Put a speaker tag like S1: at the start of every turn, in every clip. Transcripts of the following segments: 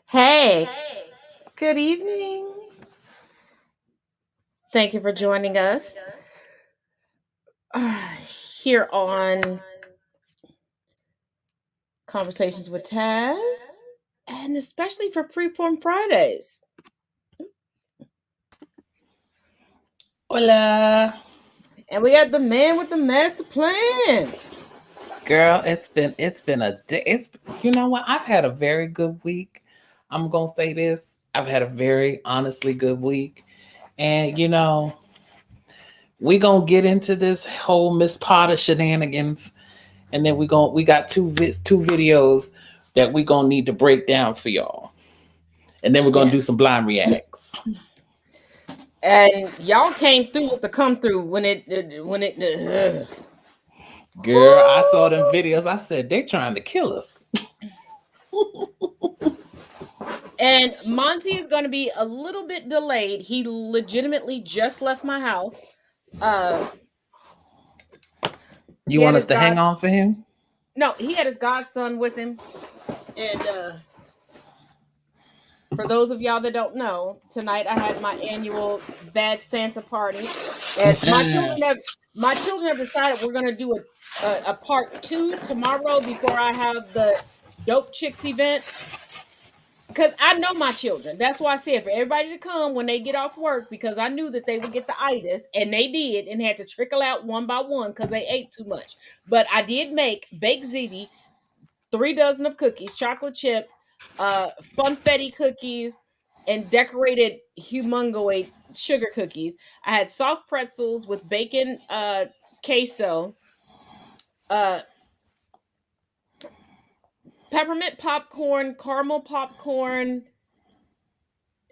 S1: Hey, good evening. Thank you for joining us uh, here on Conversations with Taz, and especially for Freeform Fridays.
S2: Hola,
S1: And we got the man with the master plan.
S2: girl. It's been a day. It's You know what? I've had a very good week. I'm gonna say this. I've had a very honestly good week, and we gonna get into this whole Miss Potter shenanigans, and then we got two videos that we gonna need to break down for y'all, and then we're gonna do
S1: Yes.
S2: some blind reacts.
S1: And y'all came through with the come through when it.
S2: Girl, I saw them videos. I said they trying to kill us.
S1: And Monty is going to be a little bit delayed. He legitimately just left my house. Uh,
S2: You
S1: he had
S2: want us
S1: his
S2: to hang
S1: god
S2: on for him?
S1: no, he had his godson with him, and for those of y'all that don't know, tonight I had my annual Bad Santa party, and my children have decided we're gonna do a part two tomorrow before I have the Dope Chicks event. Because I know my children. That's why I said for everybody to come when they get off work, because I knew that they would get the itis, and they did, and had to trickle out one by one because they ate too much. But I did make baked ziti, 3 dozen of cookies, chocolate chip, funfetti cookies, and decorated humongoid sugar cookies. I had soft pretzels with bacon, queso, uh, peppermint popcorn, caramel popcorn,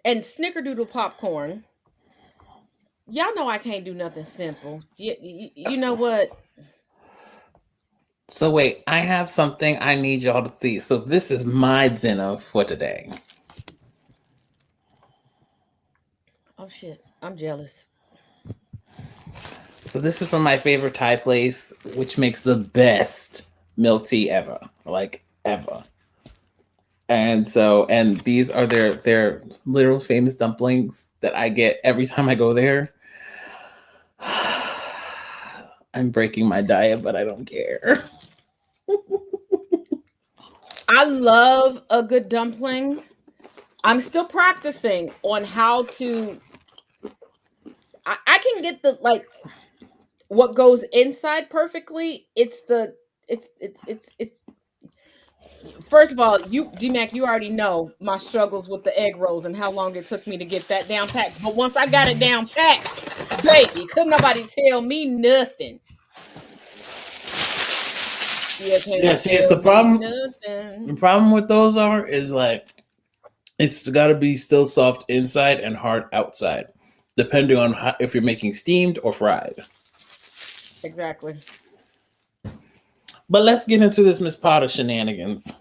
S1: and snickerdoodle popcorn. Y'all know I can't do nothing simple. You know what?
S2: So wait, I have something I need y'all to see. So this is my dinner for today.
S1: Oh shit, I'm jealous.
S2: So this is from my favorite Thai place, which makes the best milk tea ever, like ever. And these are their literal famous dumplings that I get every time I go there. I'm breaking my diet, but I don't care.
S1: I love a good dumpling. I'm still practicing on how to. I can get the like what goes inside perfectly. It's first of all, you DMAC, you already know my struggles with the egg rolls and how long it took me to get that down packed. But once I got it down packed, baby, couldn't nobody tell me nothing. You
S2: Yeah,
S1: can't
S2: see, it's the
S1: tell me
S2: problem. The
S1: nothing.
S2: problem with those is like it's got to be still soft inside and hard outside, depending on if you're making steamed or fried.
S1: Exactly.
S2: But let's get into this Miss Potter shenanigans.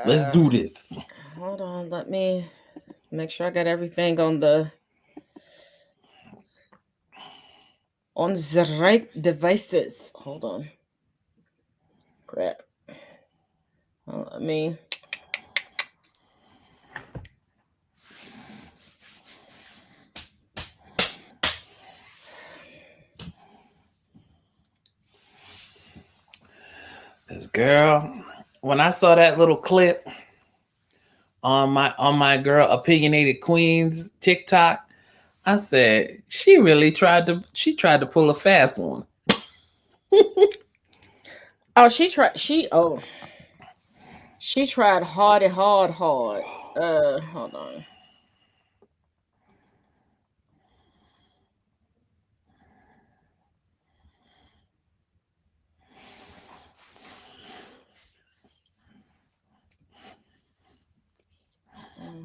S2: Let's
S1: Uh,
S2: do this.
S1: Hold on. Let me make sure I got everything on the right devices. Hold on. Crap. Let me.
S2: This girl, when I saw that little clip on my girl opinionated queen's TikTok, I said she tried to pull a fast one.
S1: Oh, she tried hard and hard, hard. Hold on.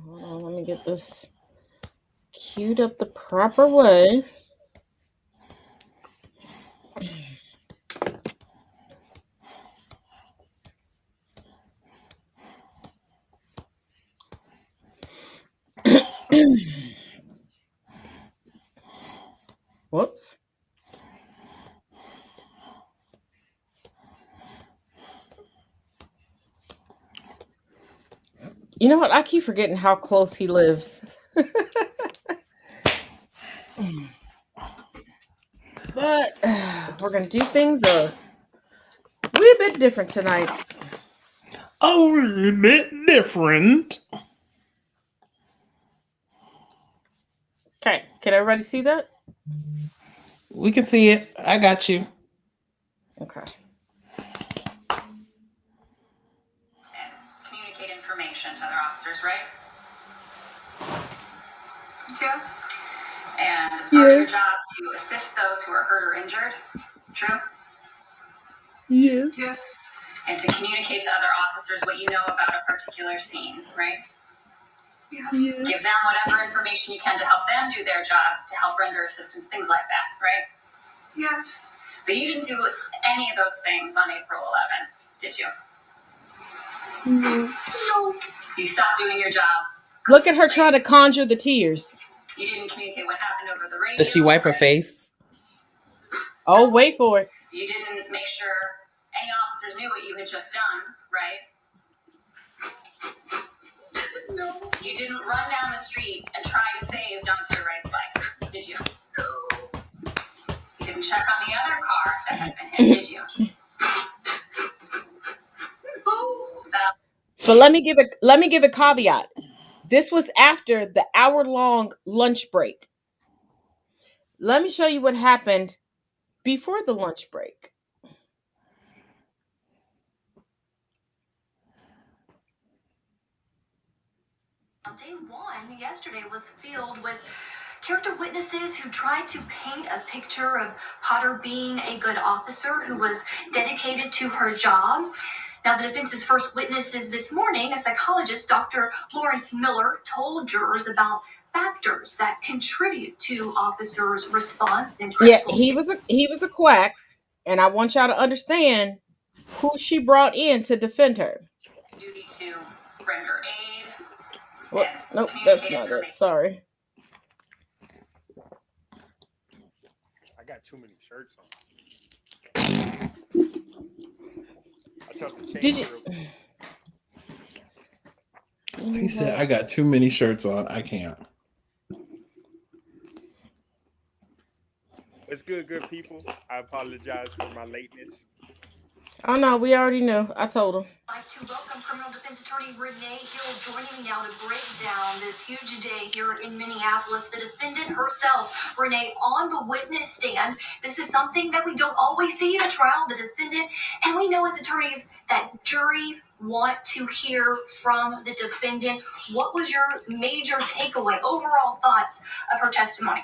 S1: Hold on. Let me get this queued up the proper way. Whoops. You know what? I keep forgetting how close he lives. But we're gonna do things a wee bit different tonight.
S2: A little bit different.
S1: Okay, can everybody see that?
S2: We can see it. I got you.
S1: Okay.
S3: Communicate information to other officers, right? Yes. And it's part of your job to assist those who are hurt or injured. True?
S2: Yes.
S3: Yes. And to communicate to other officers what you know about a particular scene, right? Yes. Give them whatever information you can to help them do their jobs, to help render assistance, things like that, right? Yes. But you didn't do any of those things on April 11th, did you? No. You stopped doing your job.
S1: Look at her trying to conjure the tears.
S3: You didn't communicate what happened over the radio.
S2: Does she wipe her face?
S1: Oh, wait for it.
S3: You didn't make sure any officers knew what you had just done, right? No. You didn't run down the street and try to save Dante Wright's life, did you? No. You didn't check on the other car that had been hit, did you?
S1: But let me give a caveat. This was after the hour-long lunch break. Let me show you what happened before the lunch break.
S4: Day one yesterday was filled with character witnesses who tried to paint a picture of Potter being a good officer who was dedicated to her job. Now, the defense's first witnesses this morning, a psychologist, Dr. Lawrence Miller, told jurors about factors that contribute to officers' response in
S1: Yeah,
S4: critical
S1: he was a quack, and I want y'all to understand who she brought in to defend her.
S3: Duty to render aid.
S1: Whoops, nope, that's not it. Sorry.
S5: I got too many shirts on. I told him to change
S1: Did you?
S5: it real quick.
S2: He said, I got too many shirts on. I can't.
S5: It's good people. I apologize for my lateness.
S1: Oh no, we already knew. I told him.
S4: I'd like to welcome criminal defense attorney Renee Hill joining me now to break down this huge day here in Minneapolis. The defendant herself, Renee, on the witness stand. This is something that we don't always see in a trial. The defendant, and we know as attorneys that juries want to hear from the defendant. What was your major takeaway, overall thoughts of her testimony?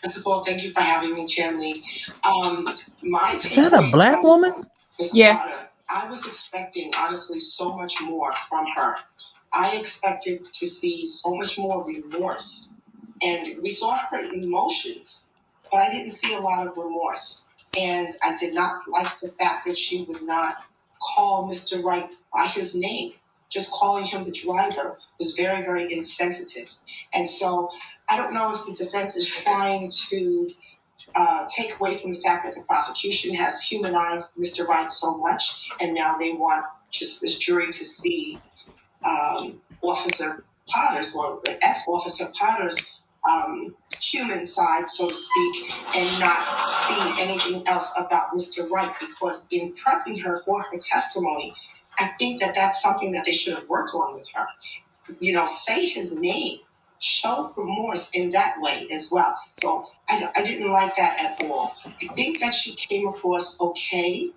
S6: First of all, thank you for having me, Chandley.
S2: Is that a black woman?
S1: Yes.
S6: I was expecting, honestly, so much more from her. I expected to see so much more remorse. And we saw her emotions, but I didn't see a lot of remorse. And I did not like the fact that she would not call Mr. Wright by his name. Just calling him the driver was very, very insensitive. And so I don't know if the defense is trying to take away from the fact that the prosecution has humanized Mr. Wright so much, and now they want just this jury to see Officer Potter's, or ex-Officer Potter's human side, so to speak, and not see anything else about Mr. Wright, because in prepping her for her testimony, I think that that's something that they should have worked on with her. You know, say his name. Show remorse in that way as well. So I didn't like that at all. I think that she came across okay,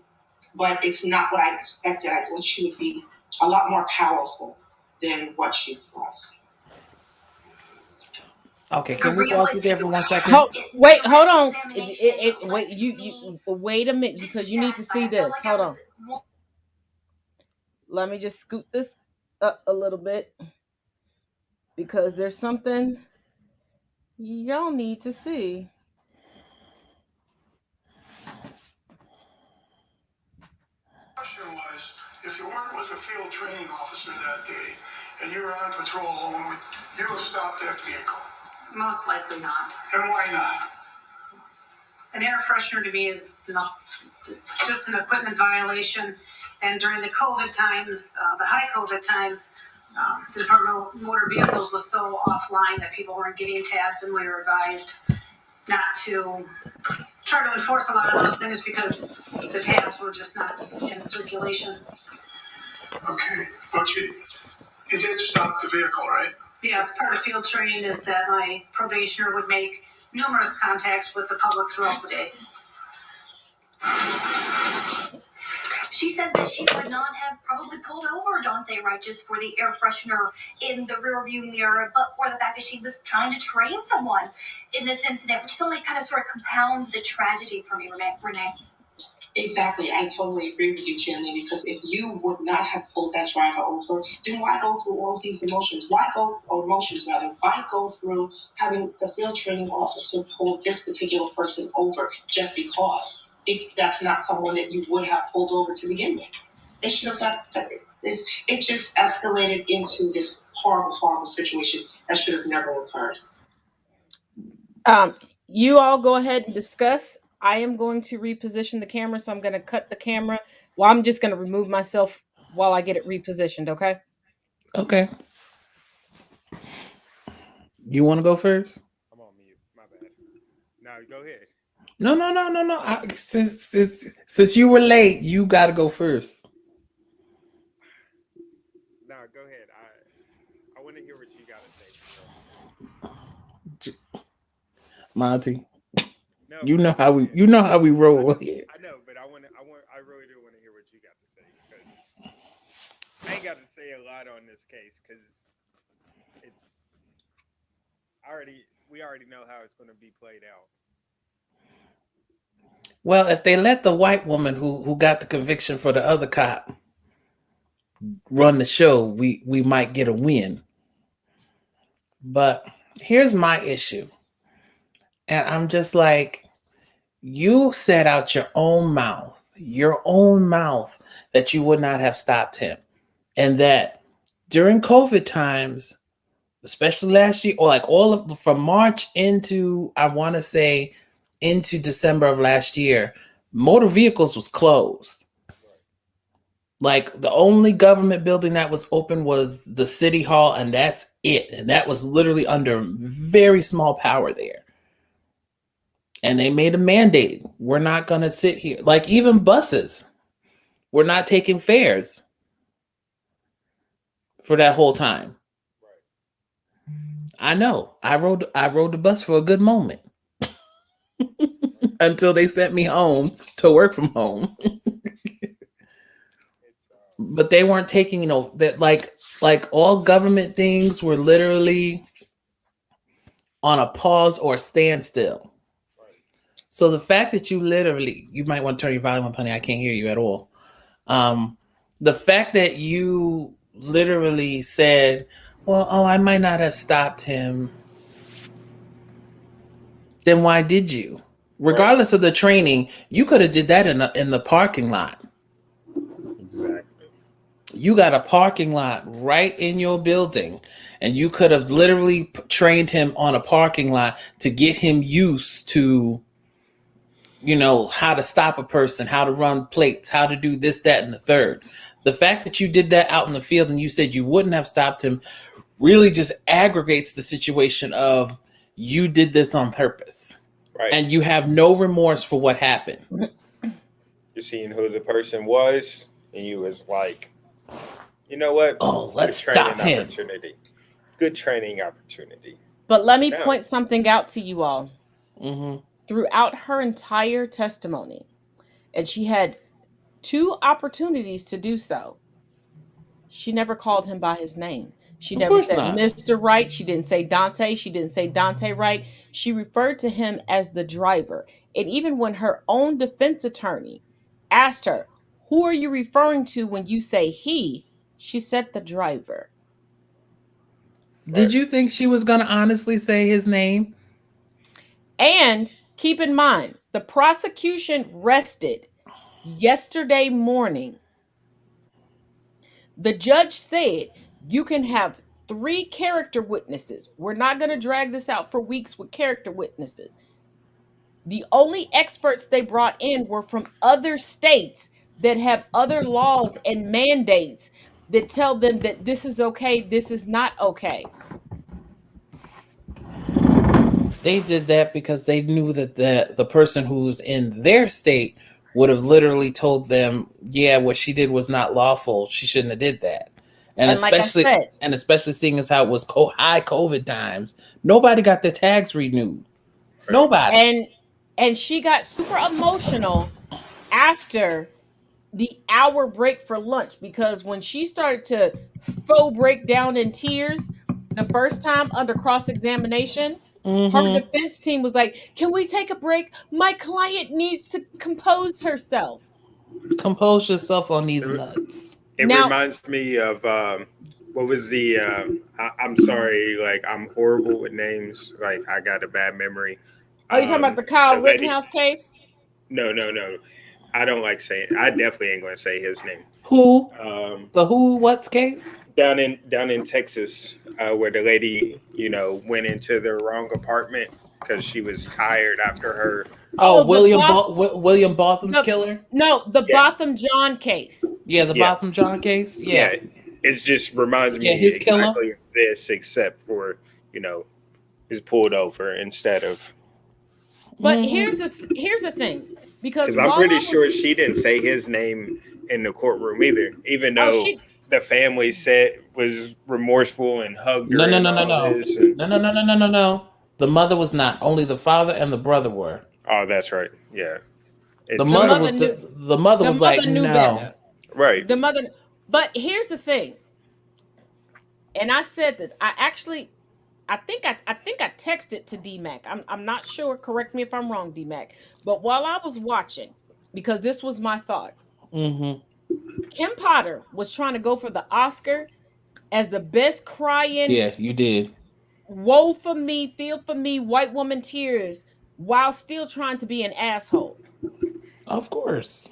S6: but it's not what I expected. I thought she would be a lot more powerful than what she was.
S2: Okay, can we pause it there for 1 second?
S1: Hold on. Wait a minute, because you need to see this. Hold on. Let me just scoot this up a little bit, because there's something y'all need to see.
S7: Question was, if you weren't with a field training officer that day and you were on patrol alone, would you have stopped that vehicle?
S3: Most likely not.
S7: And why not?
S3: an air freshener to me is it's just an equipment violation. And during the COVID times, the high COVID times, the Department of Motor Vehicles was so offline that people weren't getting tabs, and we were advised not to try to enforce a lot of those things because the tabs were just not in circulation.
S7: Okay, but you did stop the vehicle, right?
S3: Yes, part of field training is that my probationer would make numerous contacts with the public throughout the day.
S4: She says that she would not have probably pulled over Dante right just for the air freshener in the rearview mirror, but for the fact that she was trying to train someone in this incident, which only kind of sort of compounds the tragedy for me, Renee.
S6: Exactly. I totally agree with you, Jenny, because if you would not have pulled that driver over, then why go through all these emotions? Why go through having the field training officer pull this particular person over just because if that's not someone that you would have pulled over to begin with? They should have got this. It just escalated into this horrible, horrible situation that should have never occurred.
S1: You all go ahead and discuss. I am going to reposition the camera, so I'm going to cut the camera. Well, I'm just going to remove myself while I get it repositioned. Okay.
S2: Okay. You want to go first?
S5: I'm on mute. My bad. No, go ahead.
S2: No. Since you were late, you got to go first.
S5: No, go ahead. I want to hear what you got to say.
S2: Monty,
S5: No,
S2: you know how we roll here.
S5: I know, but I really do want to hear what you got to say because I ain't got to say a lot on this case because we already know how it's going to be played out.
S2: Well, if they let the white woman who got the conviction for the other cop run the show, we might get a win. But here's my issue. And I'm just like, you said out your own mouth that you would not have stopped him. And that during COVID times, especially last year, or like from March into, I want to say, into December of last year, motor vehicles was closed. Like the only government building that was open was the city hall, and that's it. And that was literally under very small power there. And they made a mandate. We're not going to sit here. Like even buses, we're not taking fares for that whole time. I know. I rode the bus for a good moment until they sent me home to work from home. But they weren't taking, that like all government things were literally on a pause or standstill. So the fact that you might want to turn your volume up, honey. I can't hear you at all. The fact that you literally said, well, I might not have stopped him. Then why did you? Regardless of the training, you could have did that in the parking lot.
S5: Exactly.
S2: You got a parking lot right in your building, and you could have literally trained him on a parking lot to get him used to, how to stop a person, how to run plates, how to do this, that, and the third. The fact that you did that out in the field and you said you wouldn't have stopped him really just aggregates the situation of you did this on purpose.
S5: Right.
S2: And you have no remorse for what happened.
S5: You're seeing who the person was, and you was like, you know what?
S2: Oh, let's stop him.
S5: Good training opportunity.
S1: But let me point something out to you all.
S2: Mm-hmm.
S1: Throughout her entire testimony, and she had 2 opportunities to do so, she never called him by his name. She never said Mr. Wright. She didn't say Dante. She didn't say Dante Wright. She referred to him as the driver. And even when her own defense attorney asked her, who are you referring to when you say he? She said the driver.
S2: Did you think she was going to honestly say his name?
S1: And keep in mind, the prosecution rested yesterday morning. The judge said you can have 3 character witnesses. We're not going to drag this out for weeks with character witnesses. The only experts they brought in were from other states that have other laws and mandates that tell them that this is okay, this is not okay.
S2: They did that because they knew that the person who's in their state would have literally told them, yeah, what she did was not lawful. She shouldn't have did that. And
S1: And like I
S2: especially
S1: said,
S2: and especially seeing as how it was high COVID times, nobody got their tags renewed.
S5: Right.
S2: Nobody.
S1: and she got super emotional after the hour break for lunch, because when she started to faux break down in tears the first time under cross examination, her
S2: Mm-hmm.
S1: defense team was like, "Can we take a break? My client needs to compose herself."
S2: Compose yourself on these nuts.
S5: It
S1: Now,
S5: reminds me of what was the I'm sorry, like I'm horrible with names. Like I got a bad memory.
S1: are you talking about the Kyle
S5: The lady.
S1: Rittenhouse case?
S5: No, no, no. I don't like saying. I definitely ain't going to say his name.
S2: Who?
S5: Um,
S2: The who? What's case?
S5: down in Texas, where the lady, went into the wrong apartment because she was tired after her.
S2: Oh,
S1: Oh,
S2: William Botham's
S1: the
S2: killer.
S1: no, the
S5: Yeah,
S1: Botham John case.
S2: Yeah, the
S5: yeah,
S2: Botham John case. Yeah,
S5: yeah. It just reminds
S2: yeah,
S5: me
S2: his killer.
S5: exactly of this, except for you know he's pulled over instead of.
S1: But
S2: Mm-hmm.
S1: here's the thing, because
S5: Because I'm
S1: while
S5: pretty
S1: I was
S5: sure she didn't say his name in the courtroom either, even
S1: oh
S5: though
S1: she
S5: the family said was remorseful and hugged
S2: No,
S5: her
S2: no,
S5: and
S2: no, no,
S5: all
S2: no,
S5: this. And
S2: no, no, no, no, no, no, no. The mother was not. Only the father and the brother were.
S5: oh, that's right. Yeah,
S2: The
S5: it's
S1: the
S2: mother
S1: mother
S2: was.
S1: knew
S2: The mother
S1: the
S2: was like,
S1: mother knew
S2: no.
S1: better.
S5: right.
S1: The mother But here's the thing, and I said this. I think I texted to DMAC. I'm not sure. Correct me if I'm wrong, DMAC. But while I was watching, because this was my thought,
S2: Mm-hmm.
S1: Kim Potter was trying to go for the Oscar as the best crying,
S2: Yeah, you did.
S1: woe for me, feel for me, white woman tears, while still trying to be an asshole.
S2: Of course.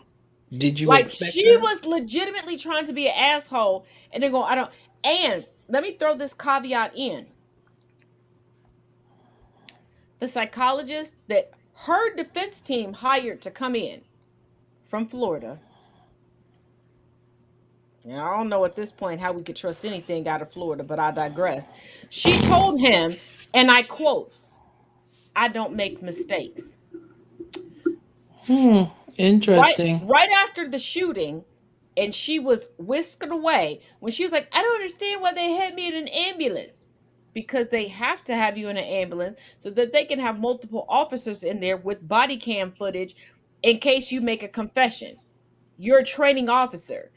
S2: Did you
S1: Like,
S2: expect
S1: she
S2: that?
S1: was legitimately trying to be an asshole, and then go, I don't. And let me throw this caveat in: the psychologist that her defense team hired to come in from Florida. Now, I don't know at this point how we could trust anything out of Florida, but I digress. She told him, and I quote, "I don't make mistakes."
S2: Hmm.
S1: Right,
S2: Interesting.
S1: right after the shooting, and she was whisked away, when she was like, "I don't understand why they had me in an ambulance." Because they have to have you in an ambulance so that they can have multiple officers in there with body cam footage in case you make a confession. You're a training officer.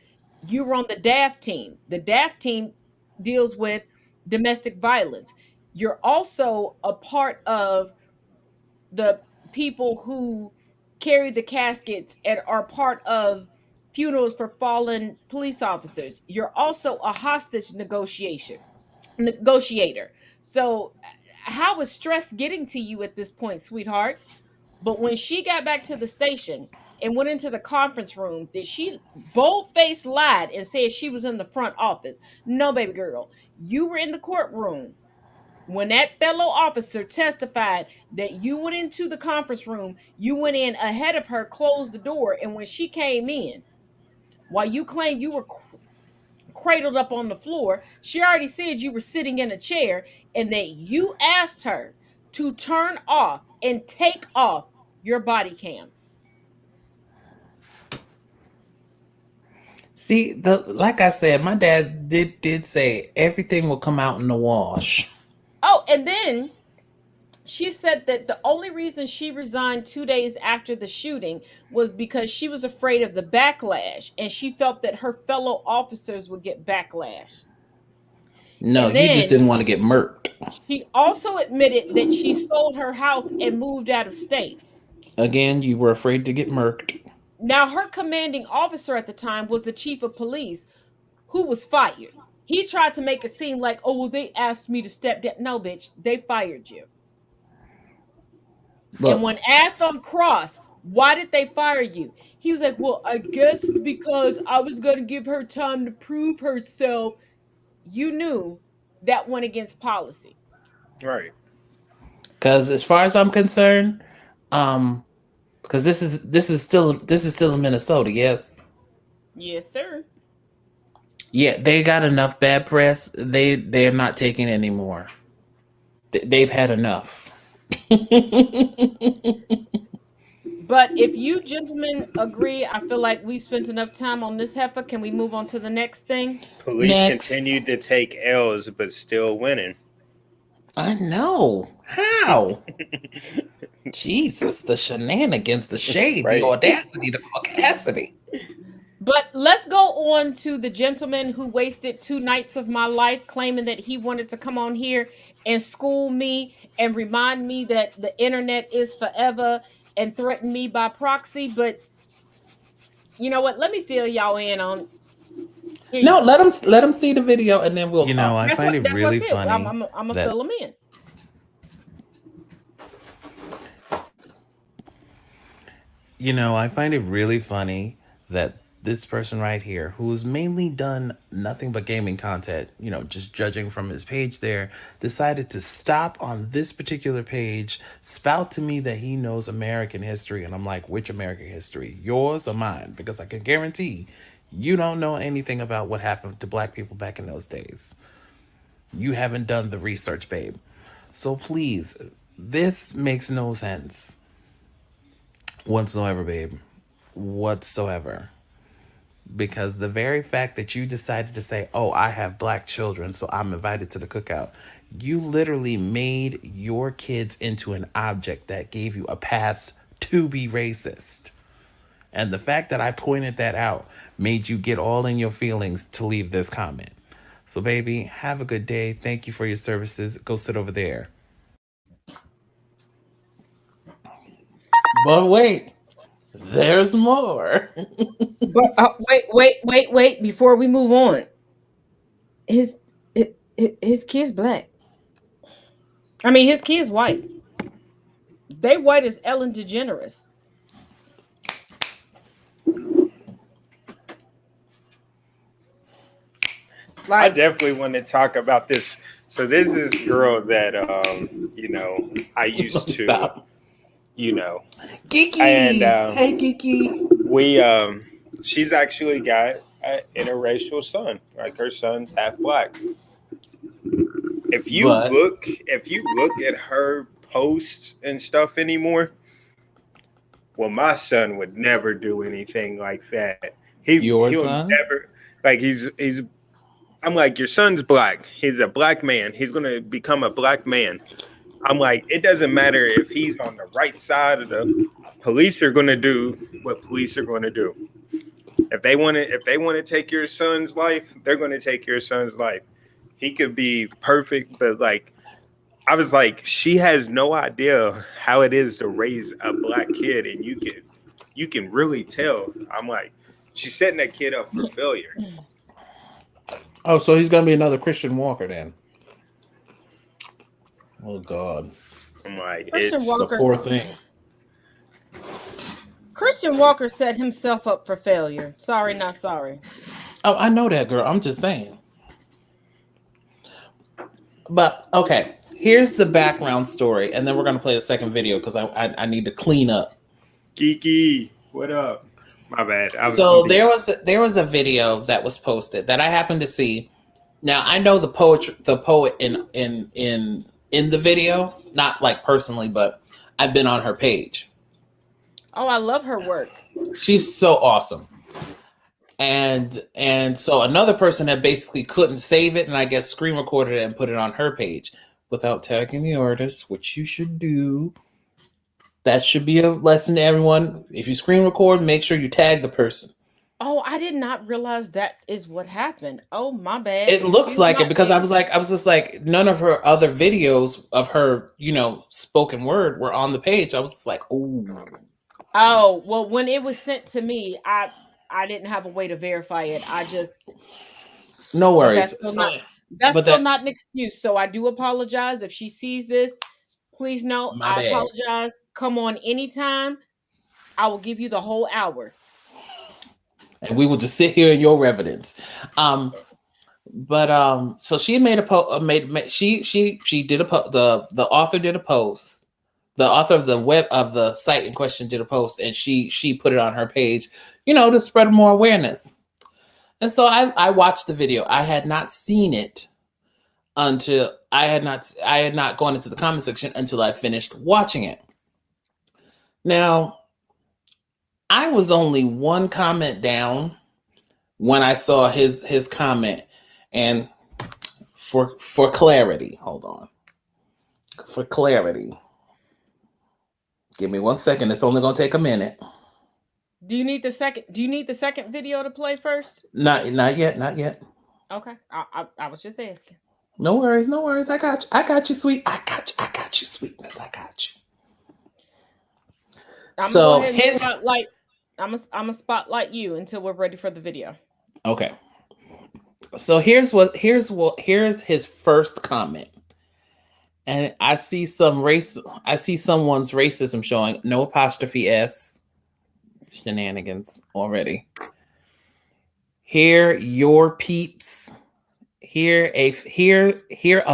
S1: You were on the DAF team. The DAF team deals with domestic violence. You're also a part of the people who carry the caskets and are part of funerals for fallen police officers. You're also a hostage negotiator. So how is stress getting to you at this point, sweetheart? But when she got back to the station and went into the conference room, did she bold-faced lied and said she was in the front office? No, baby girl. You were in the courtroom when that fellow officer testified that you went into the conference room. You went in ahead of her, closed the door, and when she came in, while you claimed you were cradled up on the floor, she already said you were sitting in a chair and that you asked her to turn off and take off your body cam.
S2: See, like I said, my dad did say everything will come out in the wash.
S1: Oh, and then she said that the only reason she resigned 2 days after the shooting was because she was afraid of the backlash and she felt that her fellow officers would get backlash.
S2: No,
S1: And
S2: you just
S1: then
S2: didn't want to get murked.
S1: she also admitted that she sold her house and moved out of state.
S2: Again, you were afraid to get murked.
S1: Now, her commanding officer at the time was the chief of police, who was fired. He tried to make it seem like, oh, well, they asked me to step down. No, bitch, they fired you. And
S2: Look,
S1: when asked on cross, why did they fire you? He was like, well, I guess it's because I was going to give her time to prove herself. You knew that went against policy.
S5: Right.
S2: because as far as I'm concerned, Because this is still in Minnesota, yes.
S1: Yes, sir.
S2: Yeah, they got enough bad press. They're not taking it anymore. They've had enough.
S1: But if you gentlemen agree, I feel like we've spent enough time on this heifer. Can we move on to the next thing?
S5: Police
S2: Next.
S5: continued to take L's, but still winning.
S2: I know. How? Jesus, the shenanigans, the shade,
S5: Right.
S2: the audacity, the audacity.
S1: But let's go on to the gentleman who wasted 2 nights of my life claiming that he wanted to come on here and school me and remind me that the internet is forever and threaten me by proxy. But you know what? Let me fill y'all in on. Here you
S2: No,
S1: go.
S2: let them see the video and then we'll
S8: You know,
S2: talk.
S8: I find it
S1: That's
S8: really
S1: what I said.
S8: funny
S1: I'm gonna
S8: that
S1: fill them in.
S8: I find it really funny that this person right here, who's mainly done nothing but gaming content, just judging from his page there, decided to stop on this particular page, spout to me that he knows American history. And I'm like, which American history? Yours or mine? Because I can guarantee you don't know anything about what happened to black people back in those days. You haven't done the research, babe. So please, this makes no sense whatsoever, babe. Whatsoever. Because the very fact that you decided to say, oh, I have black children, so I'm invited to the cookout, you literally made your kids into an object that gave you a pass to be racist. And the fact that I pointed that out made you get all in your feelings to leave this comment. So, baby, have a good day. Thank you for your services. Go sit over there.
S2: But wait, there's more.
S1: But wait! Before we move on, his his kid's black. I mean, his kid's white. They white as Ellen DeGeneres.
S5: I
S1: Like,
S5: definitely want to talk about this. So there's this girl that I used to,
S2: Stop.
S5: and
S2: Geeky. Hey, Geeky.
S5: we she's actually got an interracial son. Like her son's half black. If you
S2: But-
S5: look at her posts and stuff anymore, well, my son would never do anything like that.
S2: Your
S5: he'll
S2: son?
S5: never, like he's. I'm like, your son's black. He's a black man. He's gonna become a black man. I'm like, it doesn't matter if he's on the right side of the police are gonna do what police are gonna do. If they want to take your son's life, they're gonna take your son's life. He could be perfect, but like I was like, she has no idea how it is to raise a black kid, and you can really tell. I'm like, she's setting that kid up for failure.
S2: Oh, so he's gonna be another Christian Walker then. Oh God.
S5: I'm like,
S1: Christian
S5: it's
S1: Walker.
S2: The poor thing.
S1: Christian Walker set himself up for failure. Sorry, not sorry.
S2: Oh, I know that, girl. I'm just saying. But okay, here's the background story, and then we're gonna play the second video because I need to clean up.
S5: Geeky. What up? My bad.
S2: So there was a video that was posted that I happened to see. Now I know the poet in the video, not like personally, but I've been on her page.
S1: Oh, I love her work.
S2: She's so awesome. And so another person that basically couldn't save it and I guess screen recorded it and put it on her page without tagging the artist, which you should do. That should be a lesson to everyone. If you screen record, make sure you tag the person.
S1: Oh, I did not realize that is what happened. Oh, my bad.
S2: It looks
S1: Excuse
S2: like
S1: my
S2: it because I
S1: ignorance.
S2: was just like, none of her other videos of her, spoken word were on the page. I was just like, ooh.
S1: Oh, well, when it was sent to me, I didn't have a way to verify it. I just
S2: No
S1: but
S2: worries.
S1: that's still not an excuse. So I do apologize if she sees this. Please know
S2: My
S1: I
S2: bad.
S1: apologize. Come on anytime. I will give you the whole hour.
S2: And we will just sit here in your evidence. So she made a post. She did the author did a post the author of the site in question did a post, and she put it on her page, to spread more awareness. And so I watched the video. I had not seen it until I had not gone into the comment section until I finished watching it. Now, I was only one comment down when I saw his comment, and for clarity, hold on. For clarity, give me 1 second. It's only going to take a minute.
S1: Do you need the second video to play first?
S2: Not yet.
S1: Okay, I was just asking.
S2: No worries. I got you, sweet. I got you, sweetness. I got you.
S1: I'm gonna go ahead and spotlight. I'm gonna spotlight you until we're ready for the video.
S2: Okay. So here's his first comment. And I see someone's racism showing. No apostrophe S. Shenanigans already. Here your peeps. Here a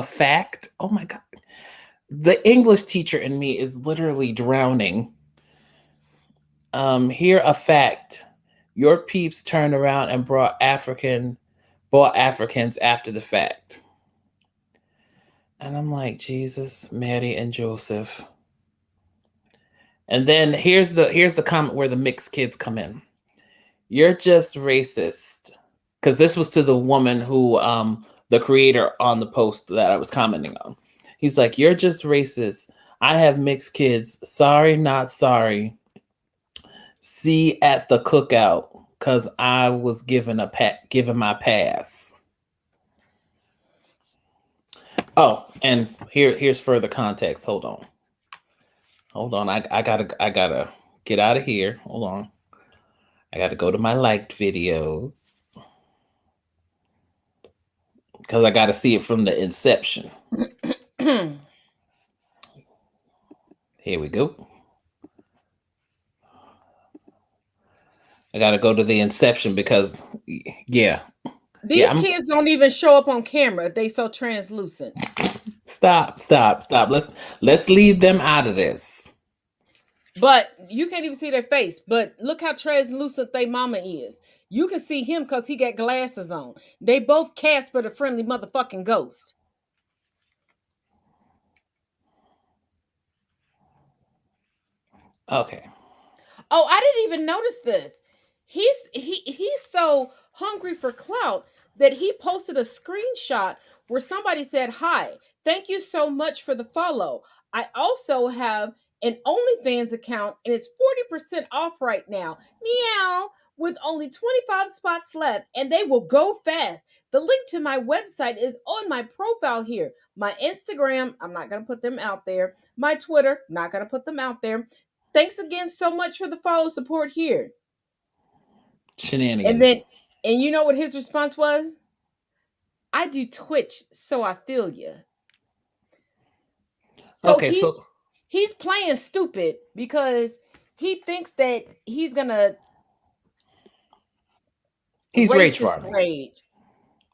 S2: fact. Oh my God. The English teacher in me is literally drowning. Here a fact. Your peeps turned around and brought Africans after the fact. And I'm like, Jesus, Mary, and Joseph. And then here's the comment where the mixed kids come in. You're just racist. Because this was to the woman who, the creator on the post that I was commenting on. He's like, you're just racist. I have mixed kids. Sorry, not sorry. See at the cookout. Because I was given my pass. Oh, and here's further context. Hold on. I gotta get out of here. Hold on. I gotta go to my liked videos because I gotta see it from the inception. Here we go. I gotta go to the inception because, yeah.
S1: These kids don't even show up on camera. They so translucent.
S2: Stop. Let's leave them out of this.
S1: But you can't even see their face. But look how translucent their mama is. You can see him because he got glasses on. They both Casper the friendly motherfucking ghost.
S2: Okay.
S1: Oh, I didn't even notice this. He's so hungry for clout that he posted a screenshot where somebody said, "Hi, thank you so much for the follow. I also have an OnlyFans account and it's 40% off right now. Meow, with only 25 spots left and they will go fast. The link to my website is on my profile here. My Instagram, I'm not going to put them out there. My Twitter, not going to put them out there. Thanks again so much for the follow support here."
S2: Shenanigans.
S1: And you know what his response was? "I do Twitch, so I feel you." So
S2: okay,
S1: he's playing stupid because he thinks that he's gonna.
S2: He's rage farming.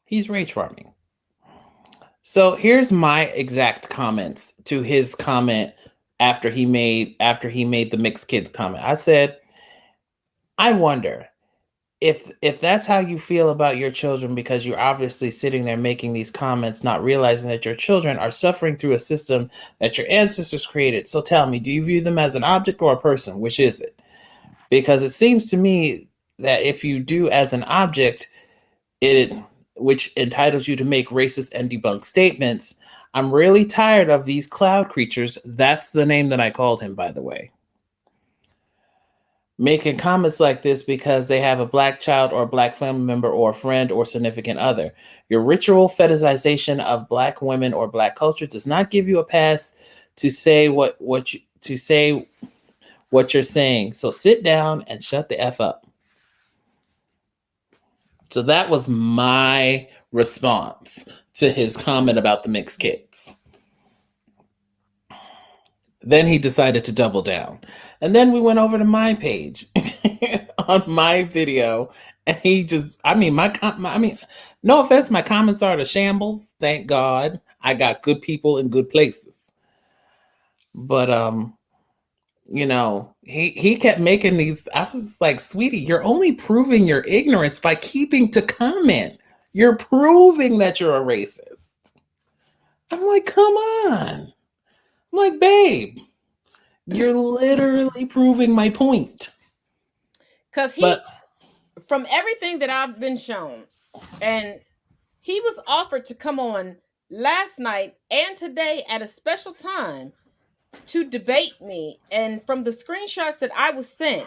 S2: He's rage farming. So here's my exact comments to his comment after he made the mixed kids comment. I said, I wonder if that's how you feel about your children, because you're obviously sitting there making these comments, not realizing that your children are suffering through a system that your ancestors created. So tell me, do you view them as an object or a person? Which is it? Because it seems to me that if you do as an object, which entitles you to make racist and debunked statements. I'm really tired of these cloud creatures. That's the name that I called him, by the way. Making comments like this because they have a black child or a black family member or a friend or significant other. Your ritual fetishization of black women or black culture does not give you a pass to say what you're saying. So sit down and shut the F up. So that was my response to his comment about the mixed kids. Then he decided to double down. And then we went over to my page on my video. And he just, no offense, my comments are the shambles. Thank God I got good people in good places. But he kept making these. I was like, sweetie, you're only proving your ignorance by keeping to comment. You're proving that you're a racist. I'm like, come on. I'm like, babe, you're literally proving my point.
S1: Because from everything that I've been shown, and he was offered to come on last night and today at a special time to debate me. And from the screenshots that I was sent,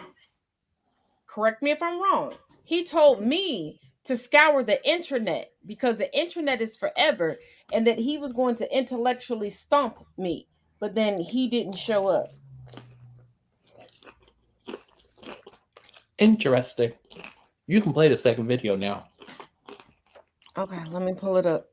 S1: correct me if I'm wrong, he told me to scour the internet because the internet is forever and that he was going to intellectually stomp me. But then he didn't show up.
S2: Interesting. You can play the second video now.
S1: Okay, let me pull it up.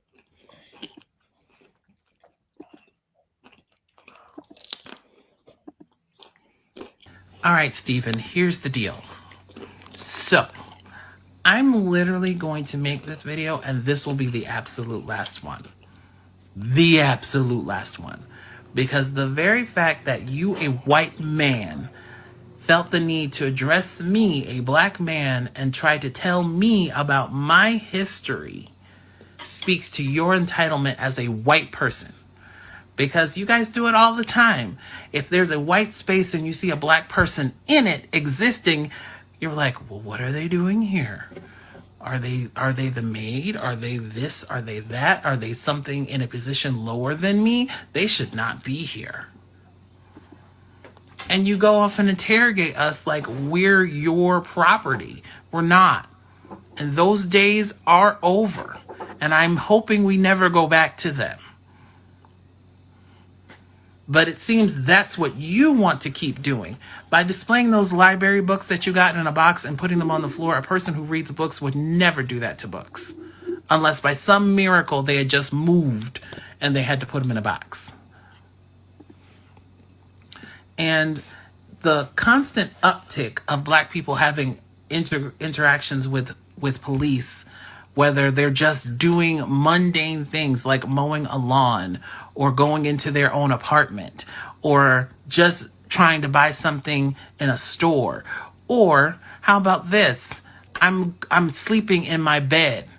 S8: All right, Stephen, here's the deal. So, I'm literally going to make this video, and this will be the absolute last one. The absolute last one. Because the very fact that you, a white man, felt the need to address me, a black man, and try to tell me about my history speaks to your entitlement as a white person. Because you guys do it all the time. If there's a white space and you see a black person in it existing, you're like, well, what are they doing here? Are they the maid? Are they this? Are they that? Are they something in a position lower than me? They should not be here. And you go off and interrogate us like we're your property. We're not. And those days are over. And I'm hoping we never go back to them. But it seems that's what you want to keep doing. By displaying those library books that you got in a box and putting them on the floor, a person who reads books would never do that to books. Unless by some miracle they had just moved and they had to put them in a box. And the constant uptick of black people having interactions with police, whether they're just doing mundane things like mowing a lawn or going into their own apartment or just trying to buy something in a store. Or how about this? I'm sleeping in my bed.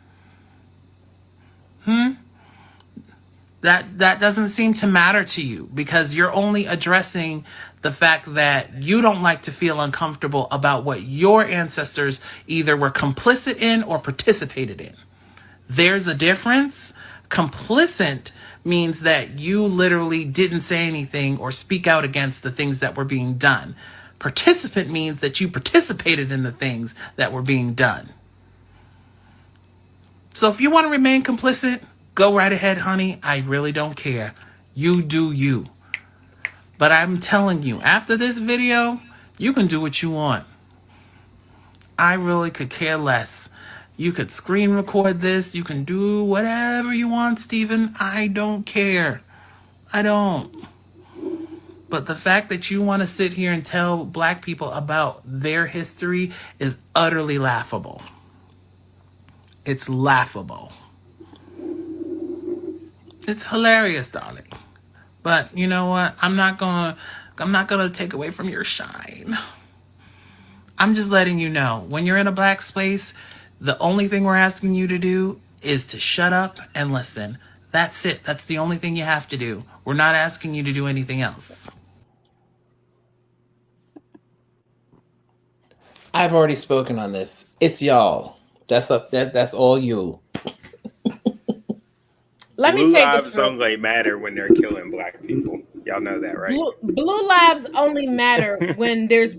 S8: That doesn't seem to matter to you because you're only addressing the fact that you don't like to feel uncomfortable about what your ancestors either were complicit in or participated in. There's a difference. Complicit means that you literally didn't say anything or speak out against the things that were being done. Participant means that you participated in the things that were being done. So if you want to remain complicit, go right ahead, honey. I really don't care. You do you. But I'm telling you, after this video, you can do what you want. I really could care less. You could screen record this. You can do whatever you want, Stephen. I don't care. I don't. But the fact that you want to sit here and tell black people about their history is utterly laughable. It's laughable. It's hilarious, darling. But you know what? I'm not gonna take away from your shine. I'm just letting you know, when you're in a black space, the only thing we're asking you to do is to shut up and listen. That's it. That's the only thing you have to do. We're not asking you to do anything else.
S2: I've already spoken on this. It's y'all. That's all you.
S1: Let me
S5: Blue
S1: say
S5: lives
S1: this.
S5: only matter when they're killing black people. Y'all know that, right?
S1: Blue lives only matter when there's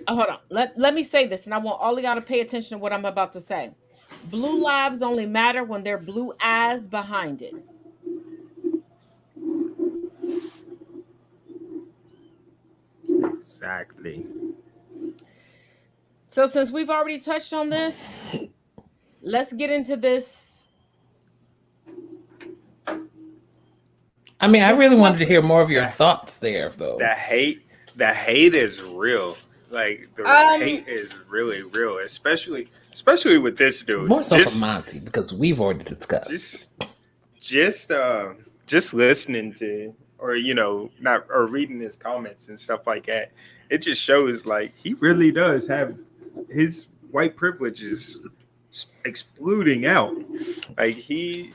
S1: hold on. Let me say this, and I want all of y'all to pay attention to what I'm about to say. Blue lives only matter when there are blue eyes behind it.
S5: Exactly.
S1: So since we've already touched on this, let's get into this.
S2: I mean, I really wanted to hear more of your thoughts there, though.
S5: The hate is real. Like the hate is really real, especially with this dude.
S2: More so for Monty, because we've already discussed.
S5: Just listening to or not, or reading his comments and stuff like that, it just shows like he really does have his white privileges exploding out. Like he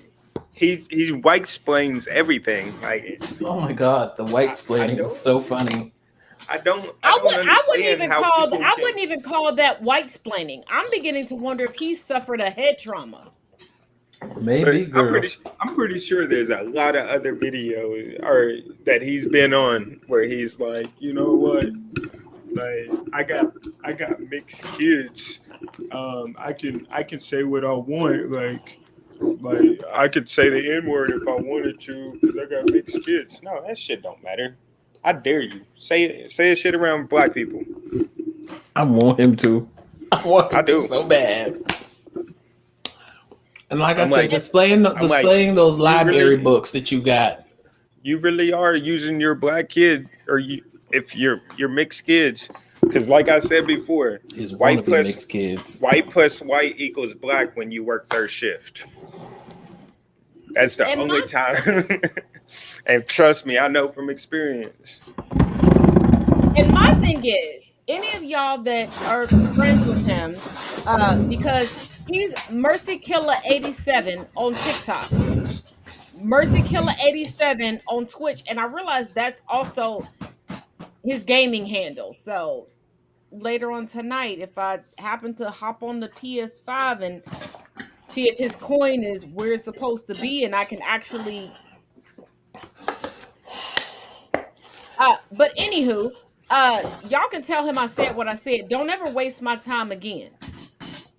S5: white explains everything. Like
S2: Oh my God, the white splaining is so funny.
S5: I don't
S1: I
S5: understand how people
S1: I
S5: can.
S1: wouldn't even call that white splaining. I'm beginning to wonder if he suffered a head trauma.
S2: Maybe,
S5: But
S2: girl.
S5: I'm pretty sure there's a lot of other videos or that he's been on where he's like, you know what, like I got mixed kids. I can say what I want. Like I could say the N word if I wanted to because I got mixed kids. No, that shit don't matter. I dare you say a shit around black people.
S2: I want him to. I want him
S5: I
S2: to
S5: do.
S2: so bad. And like I
S5: I'm
S2: said,
S5: like
S2: displaying those
S5: you
S2: library
S5: really
S2: books that you got.
S5: you really are using your black kid or you if you're mixed kids because like I said before,
S2: His
S5: white
S2: wannabe
S5: plus
S2: mixed kids.
S5: white equals black when you work third shift. That's the
S1: And
S5: only
S1: my
S5: time. And trust me, I know from experience.
S1: and my thing is, any of y'all that are friends with him, because he's Mercy Killer 87 on TikTok, Mercy Killer 87 on Twitch, and I realized that's also his gaming handle. So later on tonight, if I happen to hop on the PS5 and see if his coin is where it's supposed to be, and I can actually but anywho, y'all can tell him I said what I said. Don't ever waste my time again.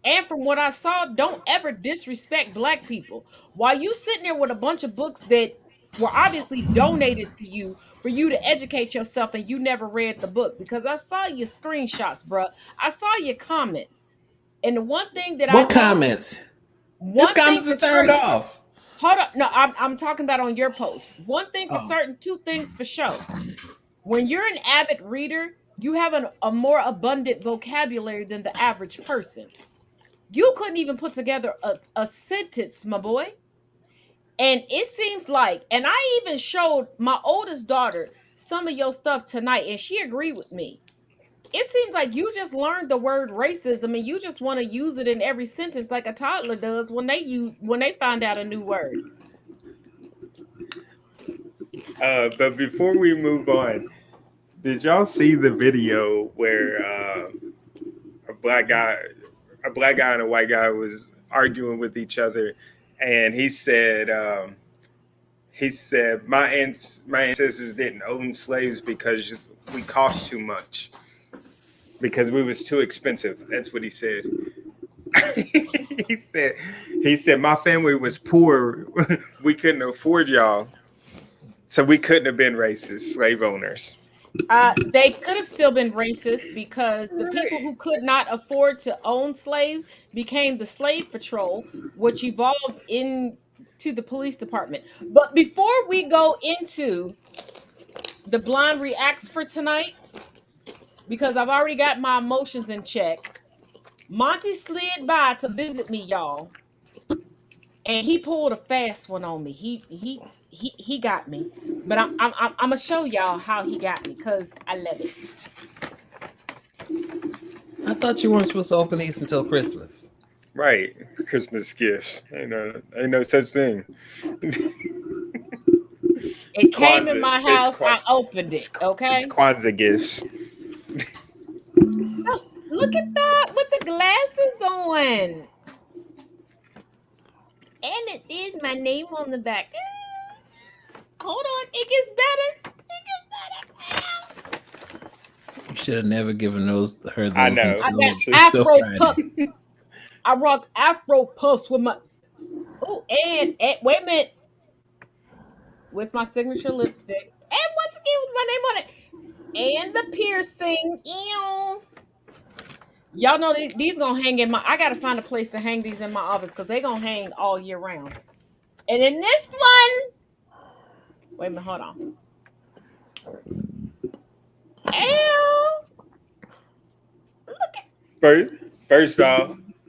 S1: And from what I saw, don't ever disrespect black people. While you sitting there with a bunch of books that were obviously donated to you for you to educate yourself and you never read the book because I saw your screenshots, bruh. I saw your comments. And the one thing that I
S2: What
S1: know,
S2: comments? His
S1: one thing
S2: comments
S1: for
S2: is turned
S1: certain,
S2: off.
S1: hold up. No, I'm talking about on your post. One thing for
S2: Oh.
S1: certain, two things for sure. When you're an avid reader, you have a more abundant vocabulary than the average person. You couldn't even put together a sentence, my boy. And it seems like, and I even showed my oldest daughter some of your stuff tonight, and she agreed with me. It seems like you just learned the word racism and you just want to use it in every sentence like a toddler does when they find out a new word.
S5: But before we move on, did y'all see the video where a black guy, a black guy and a white guy was arguing with each other, and he said my ancestors didn't own slaves because we cost too much because we was too expensive. That's what he said. he said he said my family was poor. We couldn't afford y'all, so we couldn't have been racist slave owners.
S1: They could have still been racist because the people who could not afford to own slaves became the slave patrol, which evolved into the police department. But before we go into the blind reacts for tonight, because I've already got my emotions in check, Monty slid by to visit me, y'all, and he pulled a fast one on me. He got me, but I'm gonna show y'all how he got me because I love it.
S2: I thought you weren't supposed to open these until Christmas.
S5: Right, Christmas gifts. Ain't no such thing.
S1: It came in my house. I
S5: It's
S1: opened it.
S5: it's
S1: Okay.
S5: Kwanzaa gifts.
S1: Oh, look at that with the glasses on, and it is my name on the back. Hold on, it gets better. It gets better.
S2: You should have never given her
S5: I
S2: those
S5: know.
S1: I
S2: until,
S1: got
S5: She-
S2: until
S1: Afro puff.
S2: Friday.
S1: I rock Afro puffs with my. Oh, and wait a minute, with my signature lipstick, and once again with my name on it, and the piercing. Ew. Y'all know these gonna hang in my. I gotta find a place to hang these in my office because they gonna hang all year round. And in this one, wait a minute, hold on. Ew. Look at
S5: First,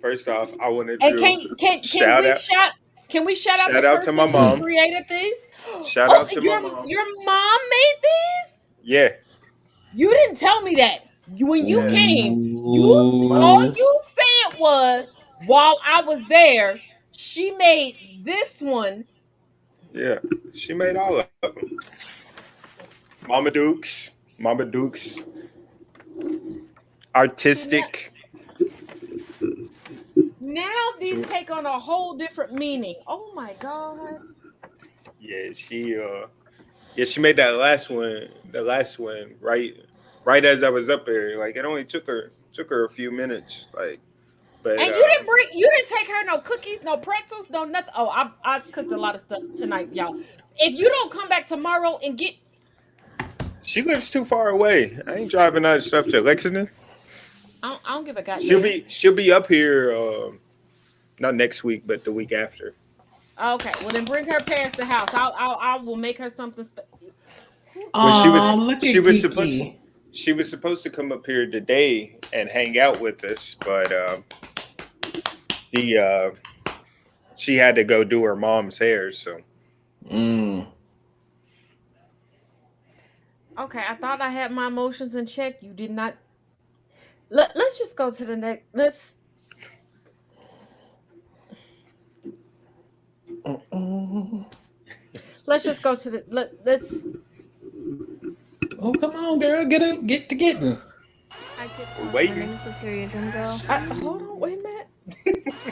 S5: first off, I want to
S1: and
S5: do
S1: can
S5: shout
S1: we
S5: out.
S1: shout Can we shout out the
S5: Shout out to my
S1: person who
S5: mom.
S1: created these?
S5: Shout
S1: Oh,
S5: out to my
S1: your
S5: mom.
S1: mom made these?
S5: Yeah,
S1: You didn't tell me that. When you
S5: yeah.
S1: came,
S5: My,
S1: all
S2: Ooh.
S1: you said was while I was there, she made this one.
S5: yeah. She made all of them. Mama Dukes. Mama Dukes.
S1: See,
S5: Artistic.
S1: now these
S5: So,
S1: take on a whole different meaning. Oh my god.
S5: yeah, she made that last one. The last one, right as I was up there. Like it only took her a few minutes. Like, but
S1: And you didn't take her no cookies, no pretzels, no nothing. Oh, I cooked a lot of stuff tonight, y'all. If you don't come back tomorrow and get,
S5: she lives too far away. I ain't driving that stuff to Lexington.
S1: I don't give a goddamn.
S5: She'll be up here. Not next week, but the week after.
S1: Okay, well then bring her past the house. I will make her something.
S5: When
S2: Oh, look
S5: she
S2: at
S5: was supposed
S2: Kiki.
S5: she was supposed to come up here today and hang out with us, but the she had to go do her mom's hair. So
S2: Mm.
S1: Okay, I thought I had my emotions in check. You did not. Let's just go to the next.
S2: Mm.
S1: Let's just go to the let's.
S2: Oh, come on, girl. Get to getting.
S9: Hi TikTok,
S5: Wait.
S9: my name is Soteria Drum Girl.
S1: Hold on, wait a minute.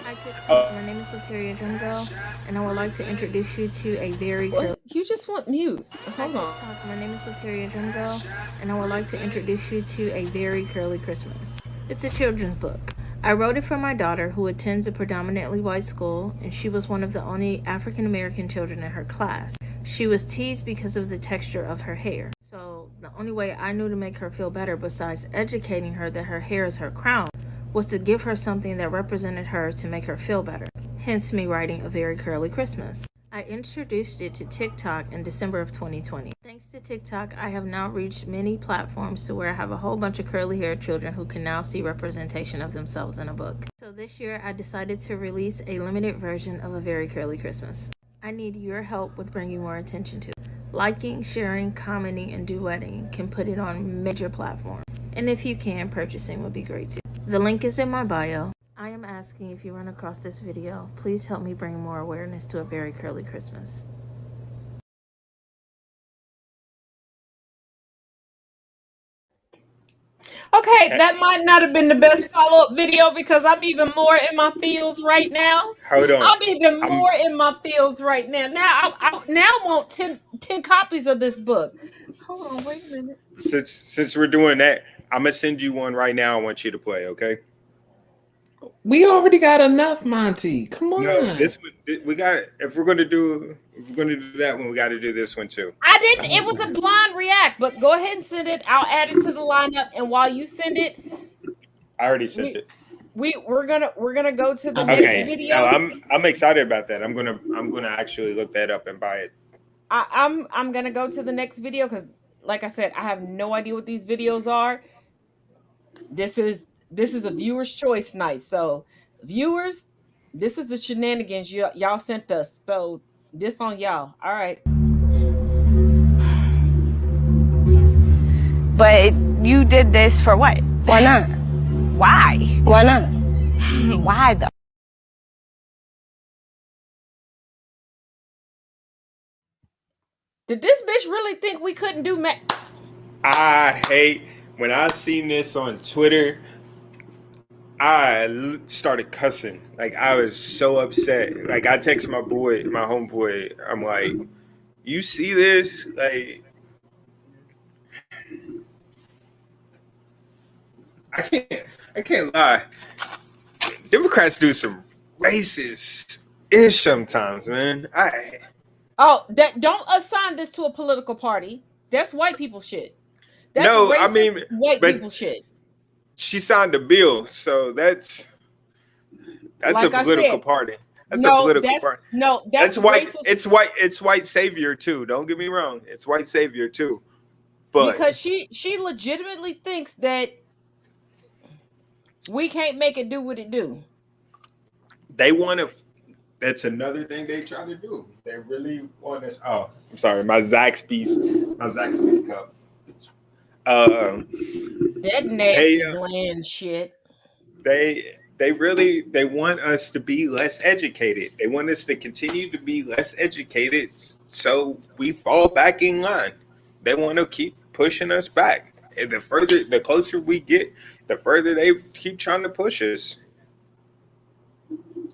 S9: Hi TikTok, my name is Soteria Drum Girl, and I would like to introduce you to a very girl.
S1: What? You just want mute.
S9: Hi
S1: Hold on.
S9: TikTok, my name is Soteria Drum Girl, and I would like to introduce you to a very curly Christmas. It's a children's book. I wrote it for my daughter who attends a predominantly white school, and she was one of the only African American children in her class. She was teased because of the texture of her hair. So the only way I knew to make her feel better besides educating her that her hair is her crown was to give her something that represented her to make her feel better. Hence me writing A Very Curly Christmas. I introduced it to TikTok in December of 2020. Thanks to TikTok, I have now reached many platforms to where I have a whole bunch of curly haired children who can now see representation of themselves in a book. So this year I decided to release a limited version of A Very Curly Christmas. I need your help with bringing more attention to it. Liking, sharing, commenting, and duetting can put it on major platforms. And if you can, purchasing would be great too. The link is in my bio. I am asking if you run across this video, please help me bring more awareness to A Very Curly Christmas.
S1: Okay, that might not have been the best follow-up video because I'm even more in my feels right now.
S5: hold on.
S1: I'm even more in my feels right now. Now I now want 10 copies of this book. Hold on, wait a minute.
S5: Since we're doing that, I'm gonna send you one right now. I want you to play. Okay.
S2: We already got enough, Monty. Come on.
S5: No, this one we got. If we're gonna do that one, we got to do this one too.
S1: I didn't. It was a blind react, but go ahead and send it. I'll add it to the lineup, and while you send it,
S5: I already sent it.
S1: we're gonna go to the
S2: Okay.
S1: next video.
S5: No, I'm excited about that. I'm gonna actually look that up and buy it.
S1: I'm gonna go to the next video because, like I said, I have no idea what these videos are. This is a viewer's choice night. So, viewers, this is the shenanigans y'all sent us. So, this on y'all. All right.
S10: But you did this for what?
S11: Why not?
S10: Why?
S11: Why not?
S10: Why though?
S1: Did this bitch really think we couldn't do
S5: I hate when I seen this on Twitter. I started cussing. Like I was so upset. Like I text my homeboy. I'm like, "You see this? Like, I can't lie. Democrats do some racist ish sometimes, man.
S1: that don't assign this to a political party. That's white people shit. That's
S5: No,
S1: racist
S5: I mean,
S1: white
S5: but
S1: people shit.
S5: she signed a bill, so that's
S1: Like
S5: a
S1: I
S5: political
S1: said,
S5: party. That's a
S1: no,
S5: political party.
S1: that's
S5: white.
S1: racist.
S5: It's white savior too. Don't get me wrong. It's white savior too. But
S1: Because she legitimately thinks that we can't make it do what it do.
S5: they want that's another thing they try to do. They really want us. Oh, I'm sorry, my Zaxby's cup.
S1: That
S5: They
S1: nasty bland shit.
S5: they want us to be less educated. They want us to continue to be less educated, so we fall back in line. They want to keep pushing us back. And the closer we get, the further they keep trying to push us.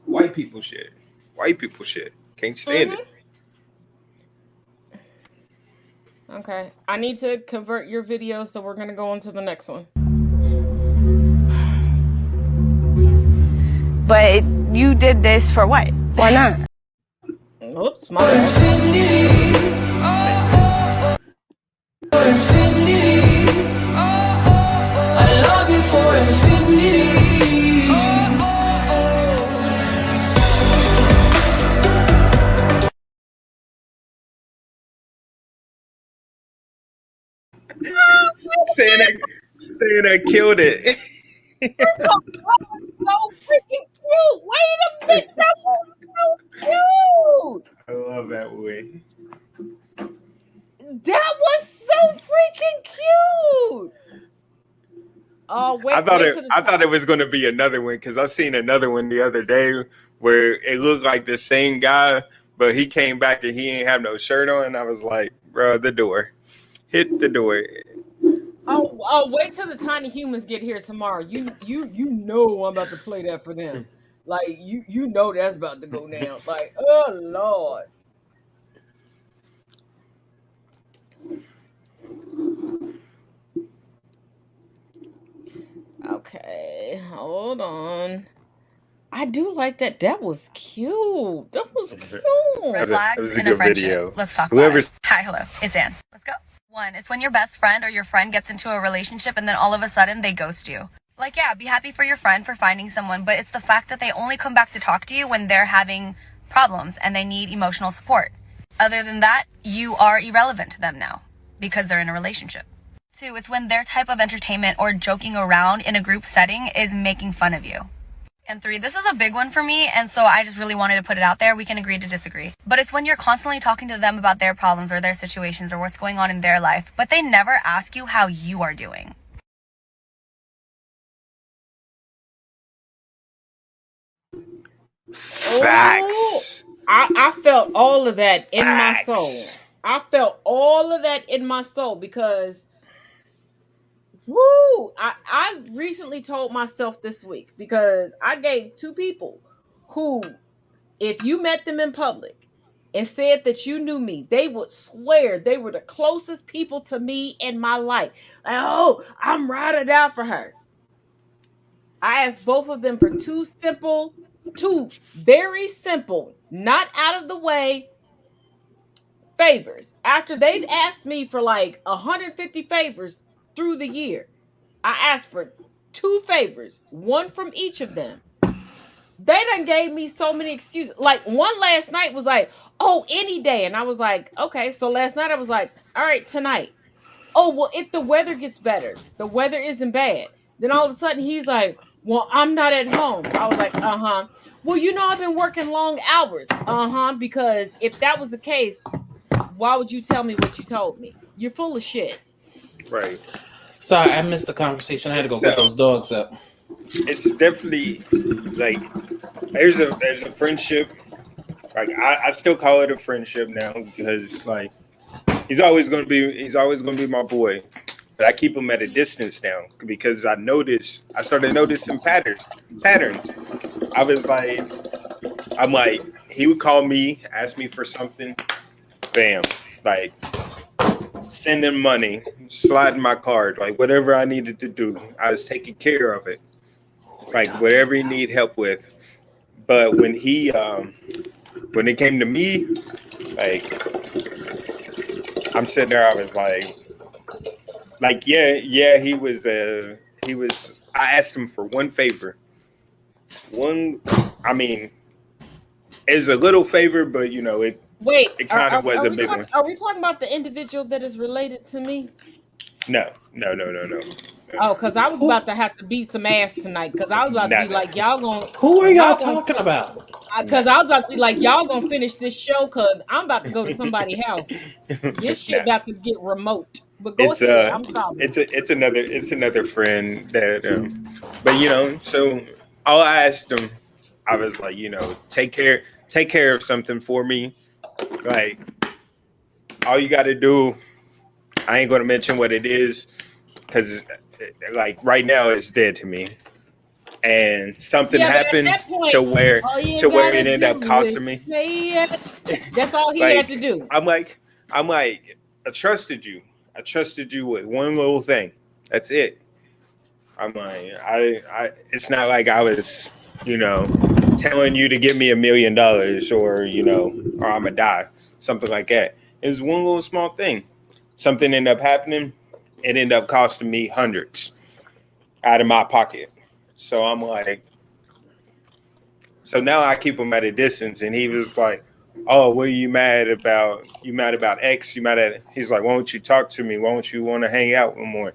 S5: White people shit. White people shit. Can't stand it.
S1: Okay. I need to convert your video, so we're gonna go on to the next one.
S10: But you did this for what? Why not?
S1: Oops, my bad.
S11: I love you for infinity.
S5: Santa killed it.
S1: So freaking cute. Wait a minute. That was so cute.
S5: I love that way.
S1: That was so freaking cute. Oh, wait.
S5: I thought it was going to be another one because I seen another one the other day where it looked like the same guy, but he came back and he ain't have no shirt on. And I was like, bro, the door. Hit the door.
S1: Oh, wait till the tiny humans get here tomorrow. You know I'm about to play that for them. Like you know that's about to go down. Like, oh Lord. Okay, hold on. I do like that. That was cute. That was cute.
S3: Red flags
S5: was a
S3: in a
S5: good
S3: friendship.
S5: video.
S3: Let's talk
S5: Whoever's-
S3: about it. Hi, hello. It's Ann. Let's go. 1, it's when your best friend or your friend gets into a relationship and then all of a sudden they ghost you. Like, yeah, be happy for your friend for finding someone, but it's the fact that they only come back to talk to you when they're having problems and they need emotional support. Other than that, you are irrelevant to them now because they're in a relationship. 2, it's when their type of entertainment or joking around in a group setting is making fun of you. And 3, this is a big one for me, and so I just really wanted to put it out there. We can agree to disagree. But it's when you're constantly talking to them about their problems or their situations or what's going on in their life, but they never ask you how you are doing.
S5: Facts.
S1: I felt all of that in
S5: Facts.
S1: my soul. I felt all of that in my soul because woo, I recently told myself this week because I gave 2 people who, if you met them in public and said that you knew me, they would swear they were the closest people to me in my life. Like, oh, I'm riding out for her. I asked both of them for 2 very simple, not out of the way favors. After they've asked me for like 150 favors through the year, I asked for 2 favors, one from each of them. They done gave me so many excuses. Like one last night was like, oh, any day. And I was like, okay. So last night I was like, all right, tonight. Oh, well, if the weather gets better, the weather isn't bad. Then all of a sudden he's like, well, I'm not at home. I was like, uh-huh. Well, you know, I've been working long hours. Uh-huh. Because if that was the case, why would you tell me what you told me? You're full of shit.
S5: Right.
S2: Sorry, I missed the conversation. I had to go get those dogs up.
S5: It's definitely like there's a friendship. Like I still call it a friendship now because like he's always gonna be my boy. But I keep him at a distance now because I started noticing patterns. I'm like, he would call me, ask me for something, bam, like send him money, slide my card, like whatever I needed to do, I was taking care of it. Like whatever he need help with. But when when it came to me, like I'm sitting there, I was like, yeah, he was. I asked him for one favor. I mean, it's a little favor, but you know, it kind of was a big one.
S1: Are we talking about the individual that is related to me?
S5: No.
S1: Oh, because I was about to have to beat some ass tonight. Because I was about to be like, y'all going.
S2: Who are y'all talking about?
S1: Because I was about to be like, y'all gonna finish this show because I'm about to go to somebody's house. This shit
S5: Nah.
S1: about to get remote. But go
S5: It's
S1: ahead. I'm sorry.
S5: it's another friend that but so all I asked him, I was like, take care of something for me. Like, all you got to do, I ain't going to mention what it is because like right now it's dead to me, and something
S1: Yeah, but at
S5: happened
S1: that point,
S5: to where
S1: all you
S5: it
S1: gotta
S5: ended up
S1: do
S5: costing
S1: is
S5: me.
S1: say it. That's all he had to
S5: Like,
S1: do.
S5: I'm like, I trusted you. I trusted you with one little thing. That's it. I'm like, it's not like I was, telling you to give me $1 million, or I'm gonna die, something like that. It was one little small thing. Something ended up happening. It ended up costing me hundreds out of my pocket. So I'm like, so now I keep him at a distance, and he was like, "Oh, what are you mad about? You mad about X? You mad at?" He's like, "Why don't you talk to me? Why don't you want to hang out one more?"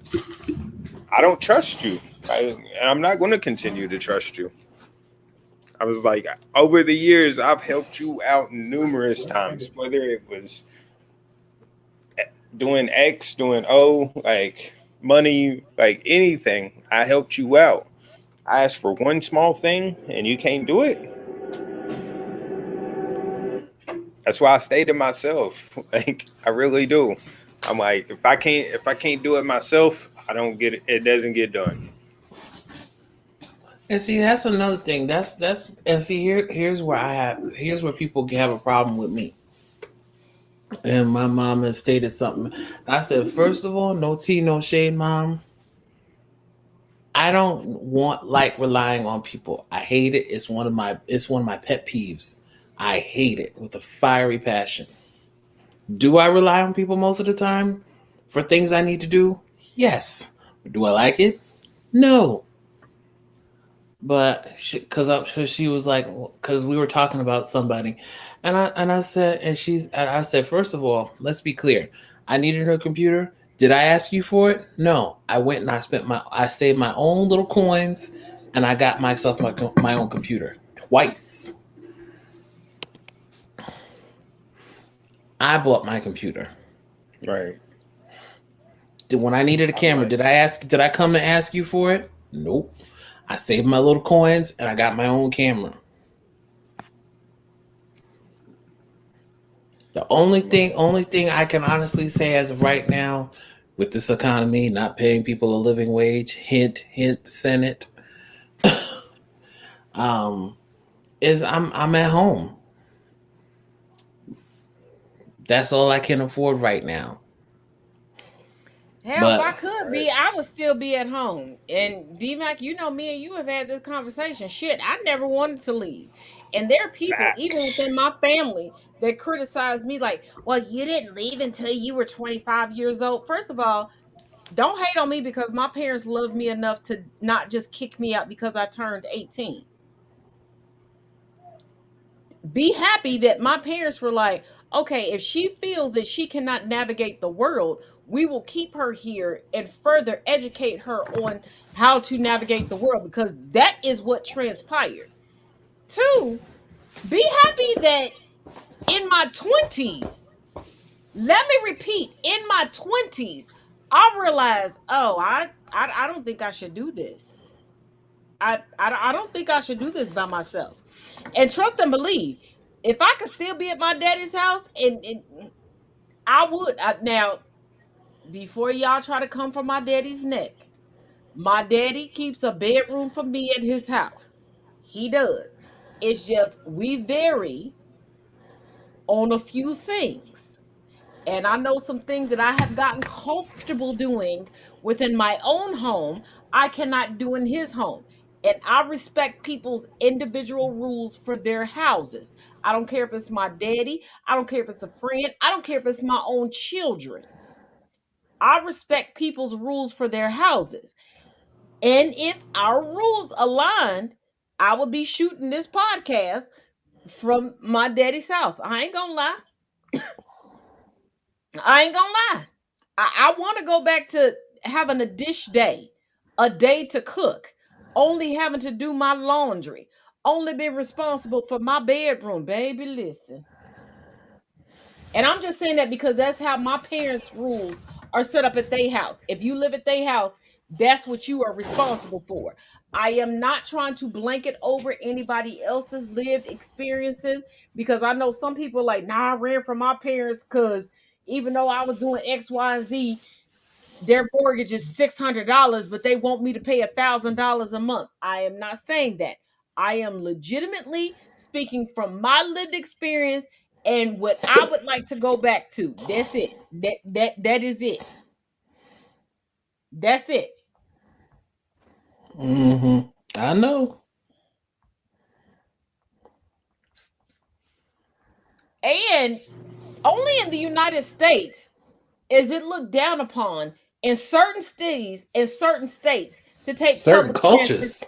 S5: I don't trust you, and I'm not going to continue to trust you. I was like, over the years, I've helped you out numerous times, whether it was doing X, doing O, like money, like anything. I helped you out. I asked for one small thing, and you can't do it. That's why I stay to myself. Like, I really do. I'm like, if I can't do it myself, I don't get it. It doesn't get done.
S2: And see, that's another thing. And see, here's where people have a problem with me. And my mom has stated something. I said, first of all, no tea, no shade, mom. I don't like relying on people. I hate it. It's one of my pet peeves. I hate it with a fiery passion. Do I rely on people most of the time for things I need to do? Yes. Do I like it? No. But she was like, because we were talking about somebody, and I said, I said, first of all, let's be clear. I needed her computer. Did I ask you for it? No. I went and I saved my own little coins, and I got myself my own computer twice. I bought my computer.
S5: Right.
S2: When I needed a camera, did I come and ask you for it? Nope. I saved my little coins and I got my own camera. The only thing I can honestly say as of right now, with this economy, not paying people a living wage, hint, Senate, is I'm at home. That's all I can afford right now.
S1: Hell, if I could be, I would still be at home. And DMAC, you know me and you have had this conversation. Shit, I never wanted to leave. And there are people, even
S5: Facts.
S1: within my family, that criticize me like, well, you didn't leave until you were 25 years old. First of all, don't hate on me because my parents loved me enough to not just kick me out because I turned 18. Be happy that my parents were like, okay, if she feels that she cannot navigate the world, we will keep her here and further educate her on how to navigate the world because that is what transpired. Two, be happy that in my 20s, let me repeat, in my 20s, I realized, oh, I don't think I should do this. I don't think I should do this by myself. And trust and believe, if I could still be at my daddy's house, and I would. Now, before y'all try to come for my daddy's neck, my daddy keeps a bedroom for me at his house. He does. It's just we vary on a few things. And I know some things that I have gotten comfortable doing within my own home, I cannot do in his home. And I respect people's individual rules for their houses. I don't care if it's my daddy, I don't care if it's a friend, I don't care if it's my own children. I respect people's rules for their houses. And if our rules aligned, I would be shooting this podcast from my daddy's house. I ain't gonna lie. I ain't gonna lie. I want to go back to having a dish day, a day to cook, only having to do my laundry, only been responsible for my bedroom, baby. Listen. And I'm just saying that because that's how my parents' rules are set up at their house. If you live at their house, that's what you are responsible for. I am not trying to blanket over anybody else's lived experiences because I know some people are like, nah, I ran from my parents because even though I was doing X, Y, and Z, their mortgage is $600, but they want me to pay $1,000 a month. I am not saying that. I am legitimately speaking from my lived experience and what I would like to go back to. That's it. That is it. That's it.
S2: I know.
S1: And only in the United States is it looked down upon in certain cities and certain states to take
S2: Certain
S1: public transport.
S2: cultures.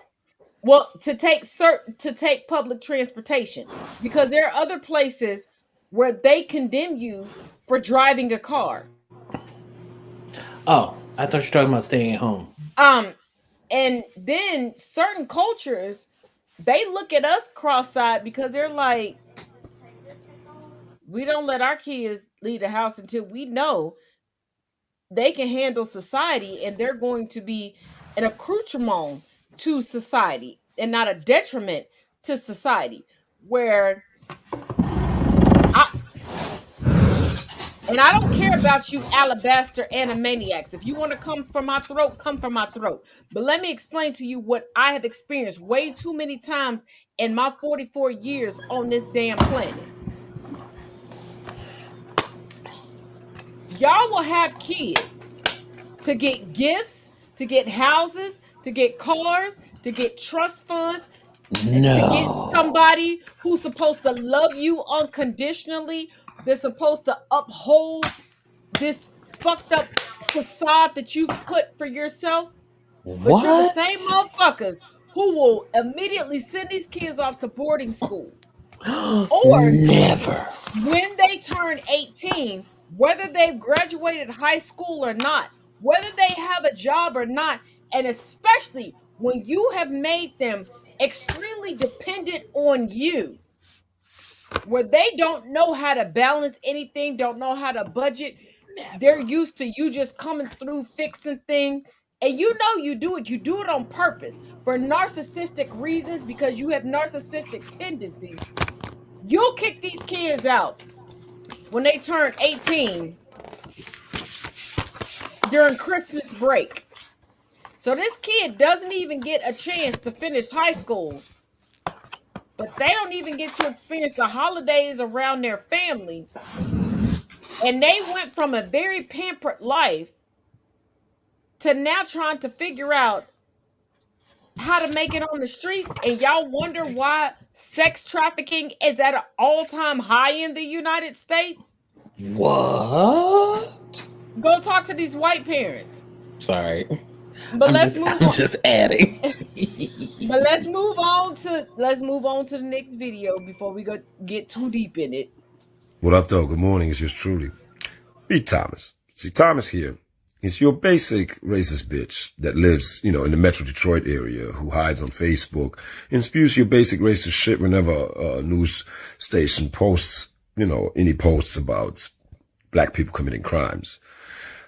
S1: Well, to take public transportation because there are other places where they condemn you for driving a car.
S2: Oh, I thought you were talking about staying at home.
S1: And then certain cultures they look at us cross-eyed because they're like, we don't let our kids leave the house until we know they can handle society and they're going to be an accoutrement to society and not a detriment to society. Where I and I don't care about you alabaster animaniacs. If you want to come for my throat, come for my throat. But let me explain to you what I have experienced way too many times in my 44 years on this damn planet. Y'all will have kids to get gifts, to get houses, to get cars, to get trust funds, to get
S2: No.
S1: somebody who's supposed to love you unconditionally. They're supposed to uphold this fucked up facade that you put for yourself. But you're the same
S2: What?
S1: motherfuckers who will immediately send these kids off to boarding schools. Or
S2: Never.
S1: when they turn 18, whether they've graduated high school or not, whether they have a job or not, and especially when you have made them extremely dependent on you, where they don't know how to balance anything, don't know how to budget. They're used to you just coming through fixing things. And you know you do it on purpose for narcissistic reasons because you have narcissistic tendencies. You'll kick these kids out when they turn 18 during Christmas break. So this kid doesn't even get a chance to finish high school, but they don't even get to experience the holidays around their family. And they went from a very pampered life to now trying to figure out how to make it on the streets. And y'all wonder why sex trafficking is at an all-time high in the United States?
S2: What?
S1: Go talk to these white parents.
S2: Sorry.
S1: But
S2: I'm just adding.
S1: But let's move on to the next video before we get too deep in it.
S12: What up, though? Good morning. It's yours truly, B. Thomas. See, Thomas here. He's your basic racist bitch that lives, in the Metro Detroit area, who hides on Facebook and spews your basic racist shit whenever a news station posts, any posts about black people committing crimes.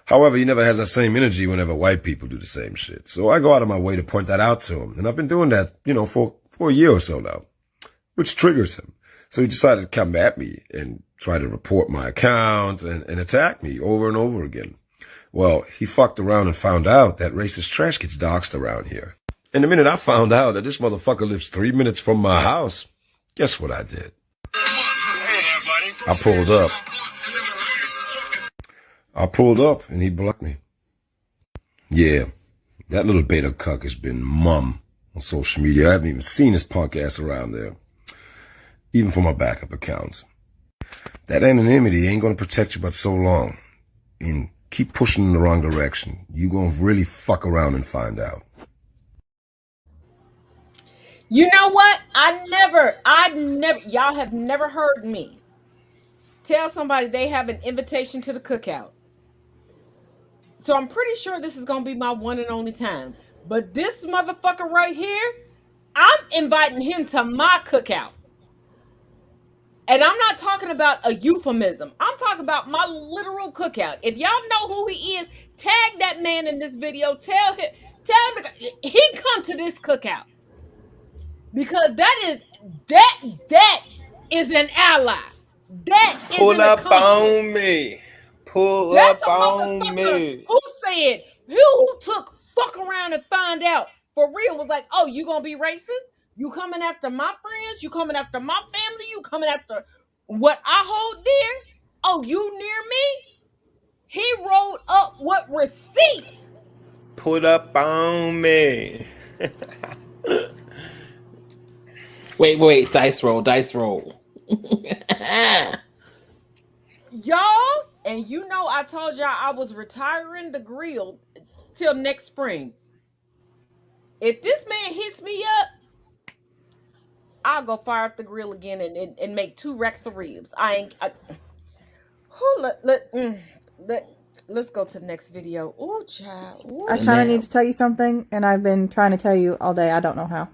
S12: However, he never has that same energy whenever white people do the same shit. So I go out of my way to point that out to him. And I've been doing that, for a year or so now, which triggers him. So he decided to come at me and try to report my account and attack me over and over again. Well, he fucked around and found out that racist trash gets doxxed around here. And the minute I found out that this motherfucker lives 3 minutes from my house, guess what I did? I pulled up and he blocked me. Yeah, that little beta cuck has been mum on social media. I haven't even seen his punk ass around there, even for my backup accounts. That anonymity ain't gonna protect you but so long. And keep pushing in the wrong direction. You gonna really fuck around and find out.
S1: You know what? Y'all have never heard me tell somebody they have an invitation to the cookout. So I'm pretty sure this is going to be my one and only time. But this motherfucker right here, I'm inviting him to my cookout. And I'm not talking about a euphemism. I'm talking about my literal cookout. If y'all know who he is, tag that man in this video. Tell him he come to this cookout. Because that is an ally. That is
S5: Pull
S1: an
S5: up
S1: accomplice.
S5: on me. Pull
S1: That's
S5: up
S1: a
S5: on
S1: motherfucker
S5: me.
S1: who said, who took fuck around and find out for real, was like, oh, you gonna be racist? You coming after my friends? You coming after my family? You coming after what I hold dear? Oh, you near me? He rolled up with receipts.
S5: Pull up on me.
S2: Wait, dice roll.
S1: Y'all, and you know I told y'all I was retiring the grill till next spring. If this man hits me up, I'll go fire up the grill again and make 2 racks of ribs. Let's go to the next video. Oh, child. Ooh,
S13: I kind of need to tell you something, and I've been trying to tell you all day. I don't know how.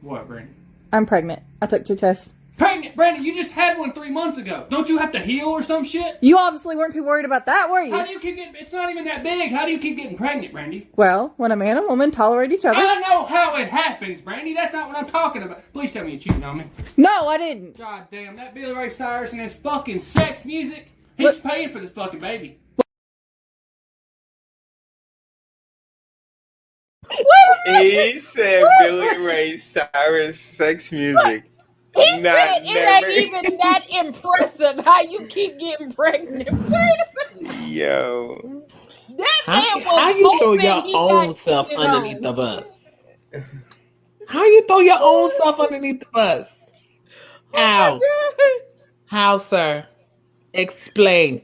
S14: What, Brandon?
S13: I'm pregnant. I took 2 tests.
S14: Pregnant, Brandon, you just had one 3 months ago. Don't you have to heal or some shit?
S13: You obviously weren't too worried about that, were you?
S14: How do you keep getting, it's not even that big. How do you keep getting pregnant, Brandy?
S13: Well, when a man and woman tolerate each other.
S14: I know how it happens, Brandy. That's not what I'm talking about. Please tell me you cheating on me.
S13: No, I didn't.
S14: God damn, that Billy Ray Cyrus and his fucking sex music. He's paying for this fucking baby.
S5: He said Billy Ray Cyrus sex music.
S1: He said it ain't even that impressive how you keep getting pregnant.
S5: Yo.
S1: That man
S2: How you throw your own self underneath the bus? How you throw your own self underneath the bus? How? How, sir? Explain.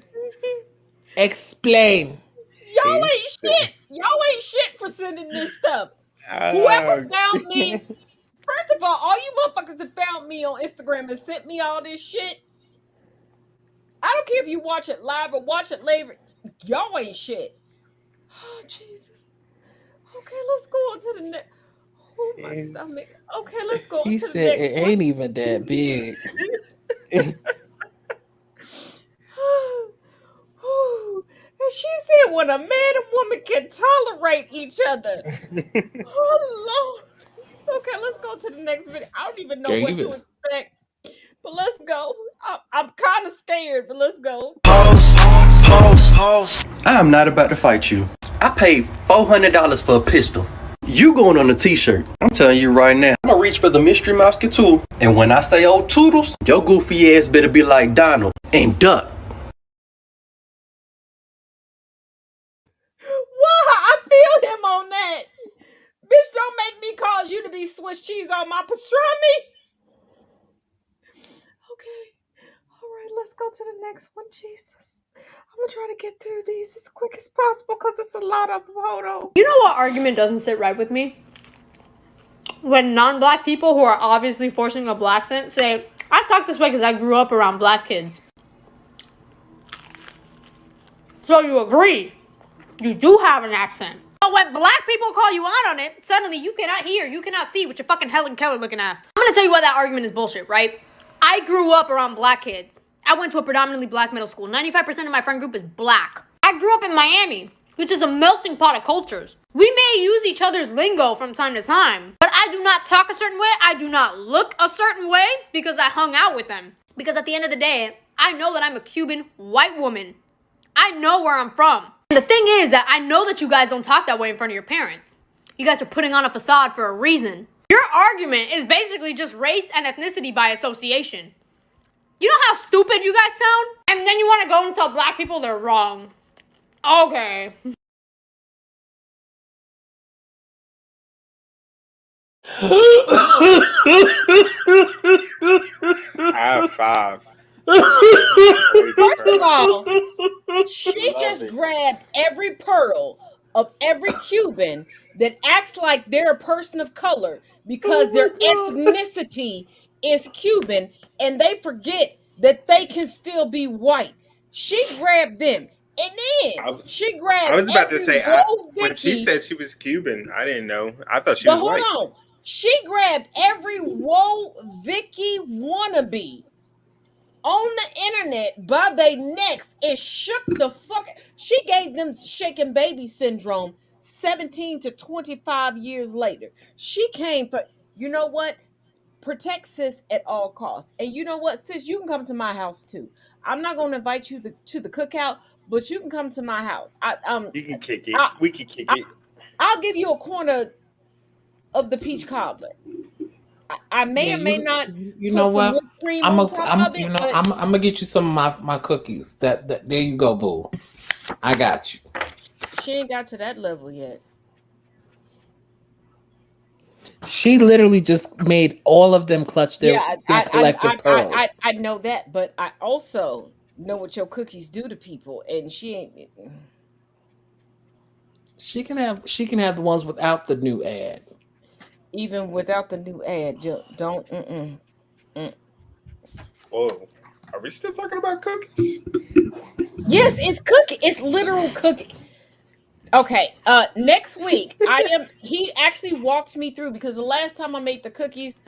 S2: Explain.
S1: Y'all ain't shit. Y'all ain't shit for sending this stuff. Whoever found me, first of all you motherfuckers that found me on Instagram and sent me all this shit, I don't care if you watch it live or watch it later, y'all ain't shit. Oh, Jesus. Okay, let's go on to the next. Oh, my stomach. Okay, let's go on
S2: He
S1: to the
S2: said
S1: next
S2: it ain't even that big.
S1: And she said when a man and woman can tolerate each other. Oh, Lord. Okay, let's go to the next video. I don't even know what to expect. But let's go. I'm kind of scared, but let's go.
S15: Pause. I am not about to fight you. I paid $400 for a pistol. You going on a t-shirt. I'm telling you right now. I'm gonna reach for the mystery Moscow tool. And when I say old Toodles, your goofy ass better be like Donald and duck.
S1: Wow, I feel him on that. Bitch, don't make me cause you to be Swiss cheese on my pastrami. Okay. All right, let's go to the next one, Jesus. I'm gonna try to get through these as quick as possible because it's a lot of them. Hold on.
S16: You know what argument doesn't sit right with me? When non-black people who are obviously forcing a black accent say, I talk this way because I grew up around black kids. So you agree. You do have an accent. But when black people call you out on it, suddenly you cannot hear, you cannot see with your fucking Helen Keller looking ass. I'm gonna tell you why that argument is bullshit, right? I grew up around black kids. I went to a predominantly black middle school. 95% of my friend group is black. I grew up in Miami, which is a melting pot of cultures. We may use each other's lingo from time to time, but I do not talk a certain way. I do not look a certain way because I hung out with them. Because at the end of the day, I know that I'm a Cuban white woman. I know where I'm from. And the thing is that I know that you guys don't talk that way in front of your parents. You guys are putting on a facade for a reason. Your argument is basically just race and ethnicity by association. You know how stupid you guys sound? And then you want to go and tell black people they're wrong. Okay.
S5: High five.
S1: First of all, she just grabbed every pearl of every Cuban that acts like they're a person of color because their ethnicity is Cuban and they forget that they can still be white. She grabbed them. And then she grabbed
S5: I was about to say,
S1: Roe
S5: when she
S1: Vicky.
S5: said she was Cuban, I didn't know. I thought she
S1: But
S5: was
S1: hold
S5: white.
S1: on. She grabbed every Whoa Vicky wannabe on the internet by their necks and shook the fuck. She gave them shaken baby syndrome 17 to 25 years later. She came for, you know what? Protect sis at all costs. And you know what, sis, you can come to my house too. I'm not going to invite you to the cookout, but you can come to my house.
S5: You can kick it.
S1: I,
S5: We can kick
S1: I
S5: it.
S1: I'll give you a corner of the peach cobbler. I may
S2: Yeah,
S1: or may not
S2: you
S1: put
S2: know
S1: some
S2: what?
S1: whipped cream on top of it, but
S2: I'm gonna get you some of my cookies. That there you go, boo. I got you.
S1: she ain't got to that level yet.
S2: She literally just made all of them clutch
S1: Yeah,
S2: their collective pearls.
S1: I know that, but I also know what your cookies do to people, and she ain't.
S2: She can have the ones without the new ad.
S1: Even without the new ad, don't.
S5: Whoa. Are we still talking about cookies?
S1: Yes, it's cookie. It's literal cookie. Okay. Next week I am. He actually walked me through because the last time I made the cookies,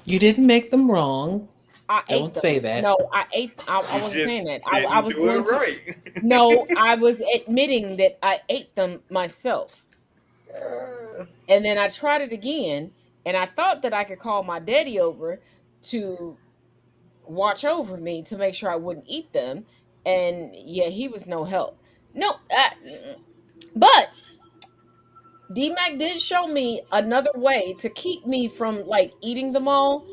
S2: You didn't make them wrong.
S1: I ate
S2: Don't
S1: them.
S2: say that.
S1: No, I ate. I
S5: You
S1: wasn't saying
S5: just
S1: that. I
S5: didn't
S1: was
S5: do it
S1: going to.
S5: right.
S1: No, I was admitting that I ate them myself. And then I tried it again, and I thought that I could call my daddy over to watch over me to make sure I wouldn't eat them. And yeah, he was no help. No, but DMAC did show me another way to keep me from like eating them all,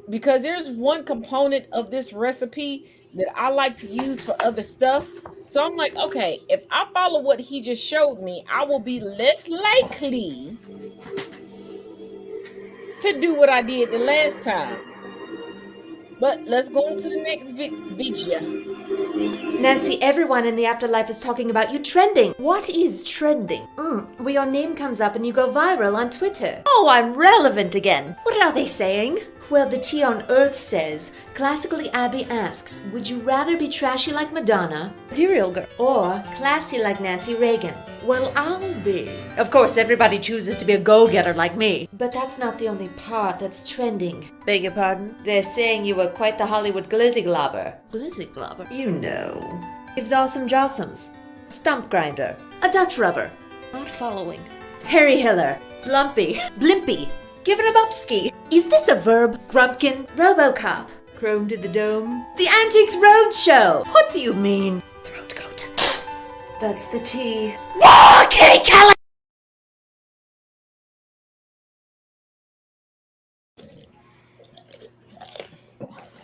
S1: because there's one component of this recipe that I like to use for other stuff. So I'm like, okay, if I follow what he just showed me, I will be less likely to do what I did the last time. But let's go on to the next video.
S17: Nancy, everyone in the afterlife is talking about you trending. What is trending? Where your name comes up and you go viral on Twitter. Oh, I'm relevant again. What are they saying? Well, the T on Earth says, classically Abby asks, would you rather be trashy like Madonna, serial girl, or classy like Nancy Reagan? Well, I'll be. Of course, everybody chooses to be a go-getter like me. But that's not the only part that's trending. Beg your pardon? They're saying you were quite the Hollywood glizzy globber. Glizzy globber? You know. Gives awesome jossums. Stump grinder. A Dutch rubber. Not following. Harry Hiller. Lumpy. Blimpy. Give it a bupski. Is this a verb? Grumpkin. Robocop. Chrome to the dome. The Antiques Roadshow. What do you mean? Throat goat. That's the T. Whoa, Kitty Kelly!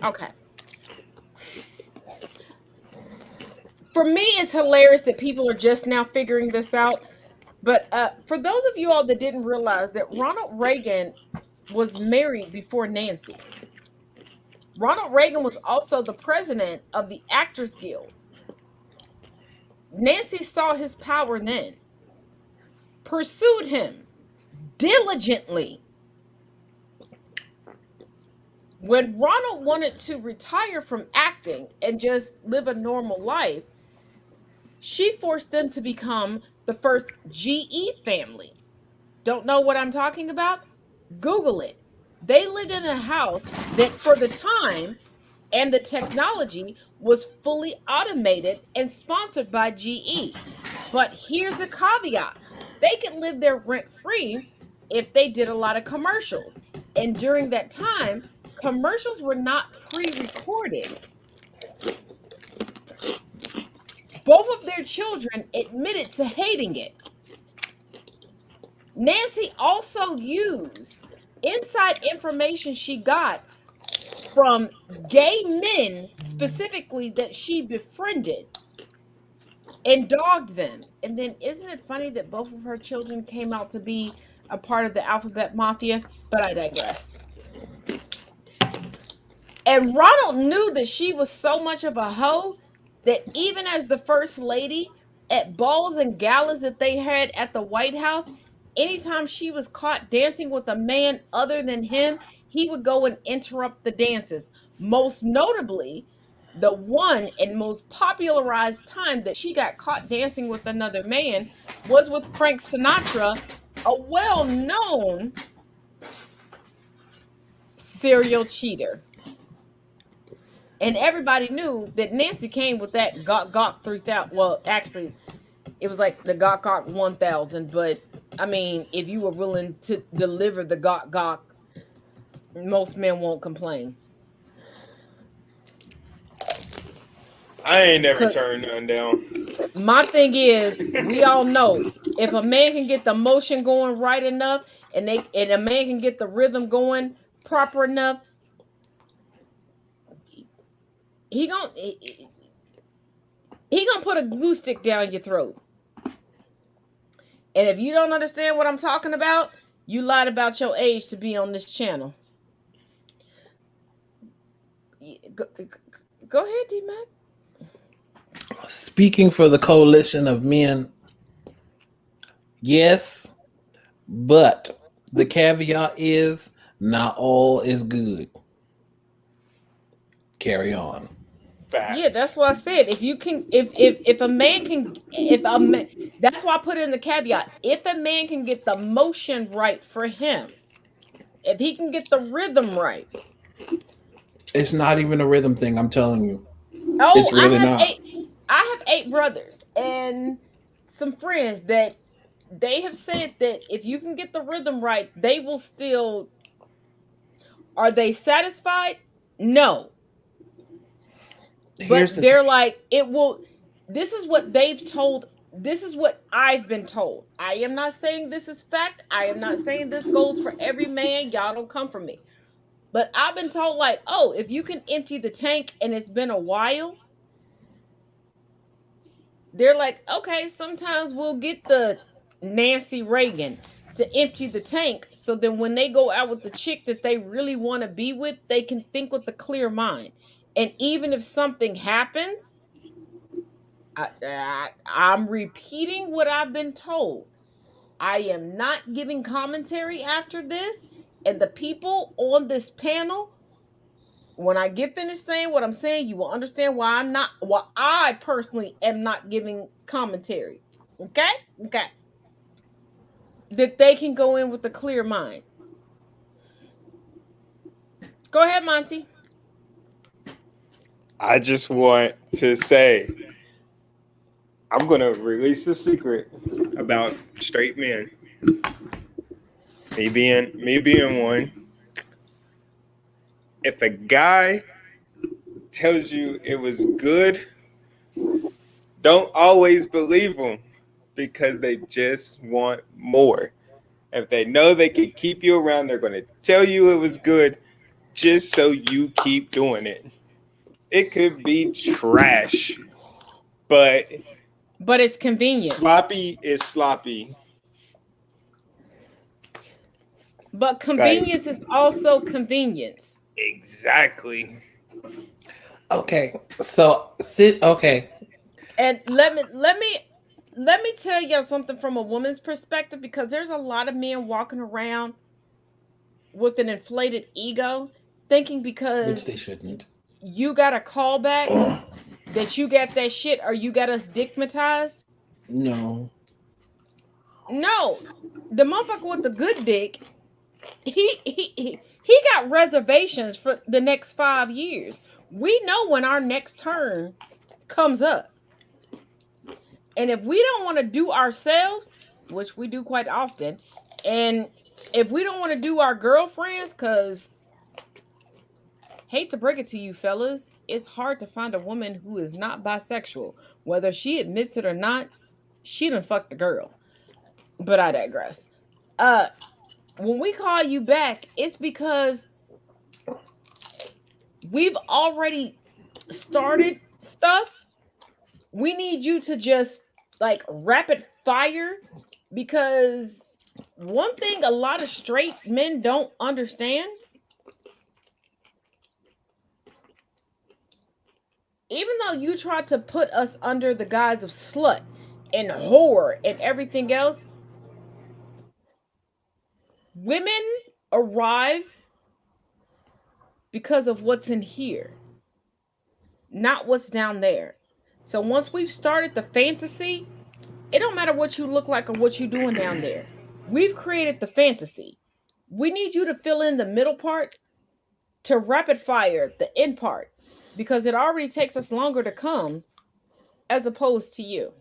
S1: Okay. For me, it's hilarious that people are just now figuring this out. But for those of you all that didn't realize that Ronald Reagan was married before Nancy. Ronald Reagan was also the president of the Actors Guild. Nancy saw his power then, pursued him diligently. When Ronald wanted to retire from acting and just live a normal life, she forced them to become the first GE family. Don't know what I'm talking about? Google it. They lived in a house that, for the time and the technology, was fully automated and sponsored by GE. But here's a caveat. They could live there rent-free if they did a lot of commercials. And during that time, commercials were not pre-recorded. Both of their children admitted to hating it. Nancy also used inside information she got from gay men, specifically, that she befriended, and dogged them. And then, isn't it funny that both of her children came out to be a part of the Alphabet Mafia? But I digress. And Ronald knew that she was so much of a hoe that even as the first lady, at balls and galas that they had at the White House, anytime she was caught dancing with a man other than him, he would go and interrupt the dances. Most notably, the one and most popularized time that she got caught dancing with another man was with Frank Sinatra a well-known serial cheater. And everybody knew that Nancy came with that Gawk 3000. Well, actually, it was like the Gawk 1000. But I mean, if you were willing to deliver the Gawk, most men won't complain.
S5: I ain't never turned none down.
S1: My thing is, we all know if a man can get the motion going right enough, and a man can get the rhythm going proper enough, he gonna put a glue stick down your throat. And if you don't understand what I'm talking about, you lied about your age to be on this channel. Go ahead, D-Mac.
S2: Speaking for the coalition of men, yes, but the caveat is not all is good. Carry on.
S5: Facts.
S1: Yeah, that's what I said. If you can, if a man can, that's why I put in the caveat. If a man can get the motion right for him, if he can get the rhythm right.
S2: It's not even a rhythm thing, I'm telling you.
S1: Oh,
S2: it's really not.
S1: I have 8 brothers and some friends that they have said that if you can get the rhythm right, they will still. Are they satisfied? No. But they're like, it will. This is what they've told. This is what I've been told. I am not saying this is fact. I am not saying this goes for every man. Y'all don't come for me. But I've been told, like, oh, if you can empty the tank and it's been a while, they're like, okay, sometimes we'll get the Nancy Reagan to empty the tank. So then when they go out with the chick that they really want to be with, they can think with a clear mind. And even if something happens, I'm repeating what I've been told. I am not giving commentary after this. And the people on this panel, when I get finished saying what I'm saying, you will understand why I personally am not giving commentary. Okay? Okay. That they can go in with a clear mind. Go ahead, Monty.
S5: I just want to say, I'm going to release a secret about straight men. Me being one. If a guy tells you it was good, don't always believe them because they just want more. If they know they can keep you around, they're going to tell you it was good just so you keep doing it. It could be trash, but
S1: it's convenient.
S5: Sloppy is sloppy.
S1: But convenience is also convenience.
S5: Exactly.
S2: Okay. So okay.
S1: And let me tell y'all something from a woman's perspective, because there's a lot of men walking around with an inflated ego, thinking because
S2: which they shouldn't.
S1: You got a call back that you got that shit, or you got us digmatized.
S2: No,
S1: the motherfucker with the good dick, he got reservations for the next 5 years. We know when our next turn comes up. And if we don't want to do ourselves, which we do quite often, and if we don't want to do our girlfriends, because hate to break it to you fellas, it's hard to find a woman who is not bisexual. Whether she admits it or not, she done fucked the girl. But I digress. When we call you back, it's because we've already started stuff. We need you to just like rapid fire, because one thing a lot of straight men don't understand, even though you try to put us under the guise of slut and whore and everything else, women arrive because of what's in here, not what's down there. So once we've started the fantasy, it don't matter what you look like or what you're doing down there. We've created the fantasy. We need you to fill in the middle part to rapid fire the end part because it already takes us longer to come as opposed to you.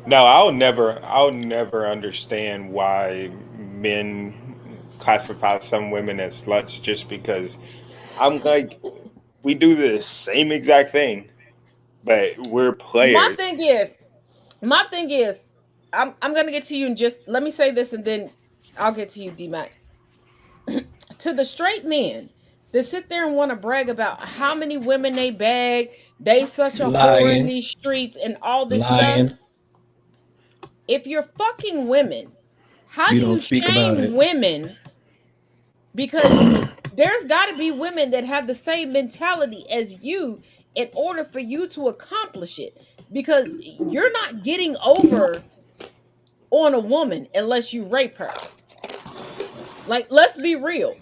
S5: No, I'll never understand why men classify some women as sluts just because I'm like, we do the same exact thing, but we're
S1: My
S5: players.
S1: thing is, my thing is, I'm gonna get to you and just let me say this and then I'll get to you, D Mac. To the straight men that sit there and want to brag about how many women they bag, they such a whore in
S2: Lying,
S1: these streets and all this stuff.
S2: lying.
S1: If you're fucking women, how
S2: You
S1: do
S2: don't
S1: you
S2: speak about
S1: shame
S2: it.
S1: women? Because there's got to be women that have the same mentality as you in order for you to accomplish it. Because you're not getting over on a woman unless you rape her. Like, let's be real.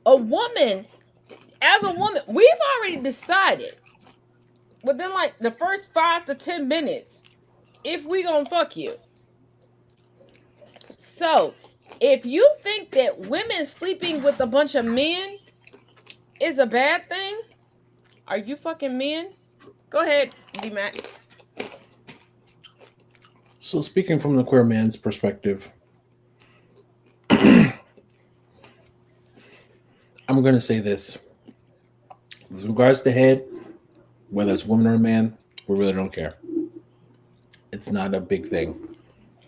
S1: A woman, as a woman, we've already decided within like the first 5 to 10 minutes if we gonna fuck you. So if you think that women sleeping with a bunch of men is a bad thing, are you fucking men? Go ahead, D Mac.
S2: So speaking from the queer man's perspective, I'm going to say this. With regards to head, whether it's woman or a man, we really don't care. It's not a big thing.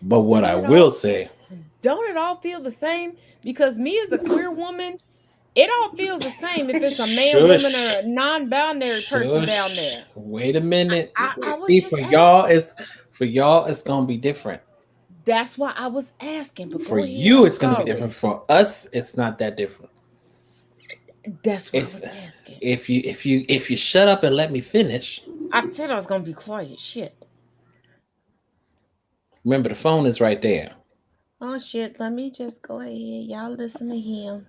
S2: But what I will say,
S1: Don't it all feel the same? Because me as a queer woman, it all feels the same if it's a man, woman, or
S2: shush,
S1: a non-binary person down
S2: shush.
S1: there.
S2: Wait a minute.
S1: I was
S2: See,
S1: just
S2: for y'all, it's gonna be different.
S1: that's why I was asking. But
S2: For
S1: go ahead.
S2: you,
S1: I'm
S2: it's gonna be
S1: sorry.
S2: different. For us, it's not that different.
S1: That's what
S2: It's
S1: I was asking.
S2: if you shut up and let me finish.
S1: I said I was gonna be quiet. Shit.
S2: Remember, the phone is right there.
S1: Oh shit. Let me just go ahead. Y'all listen to him.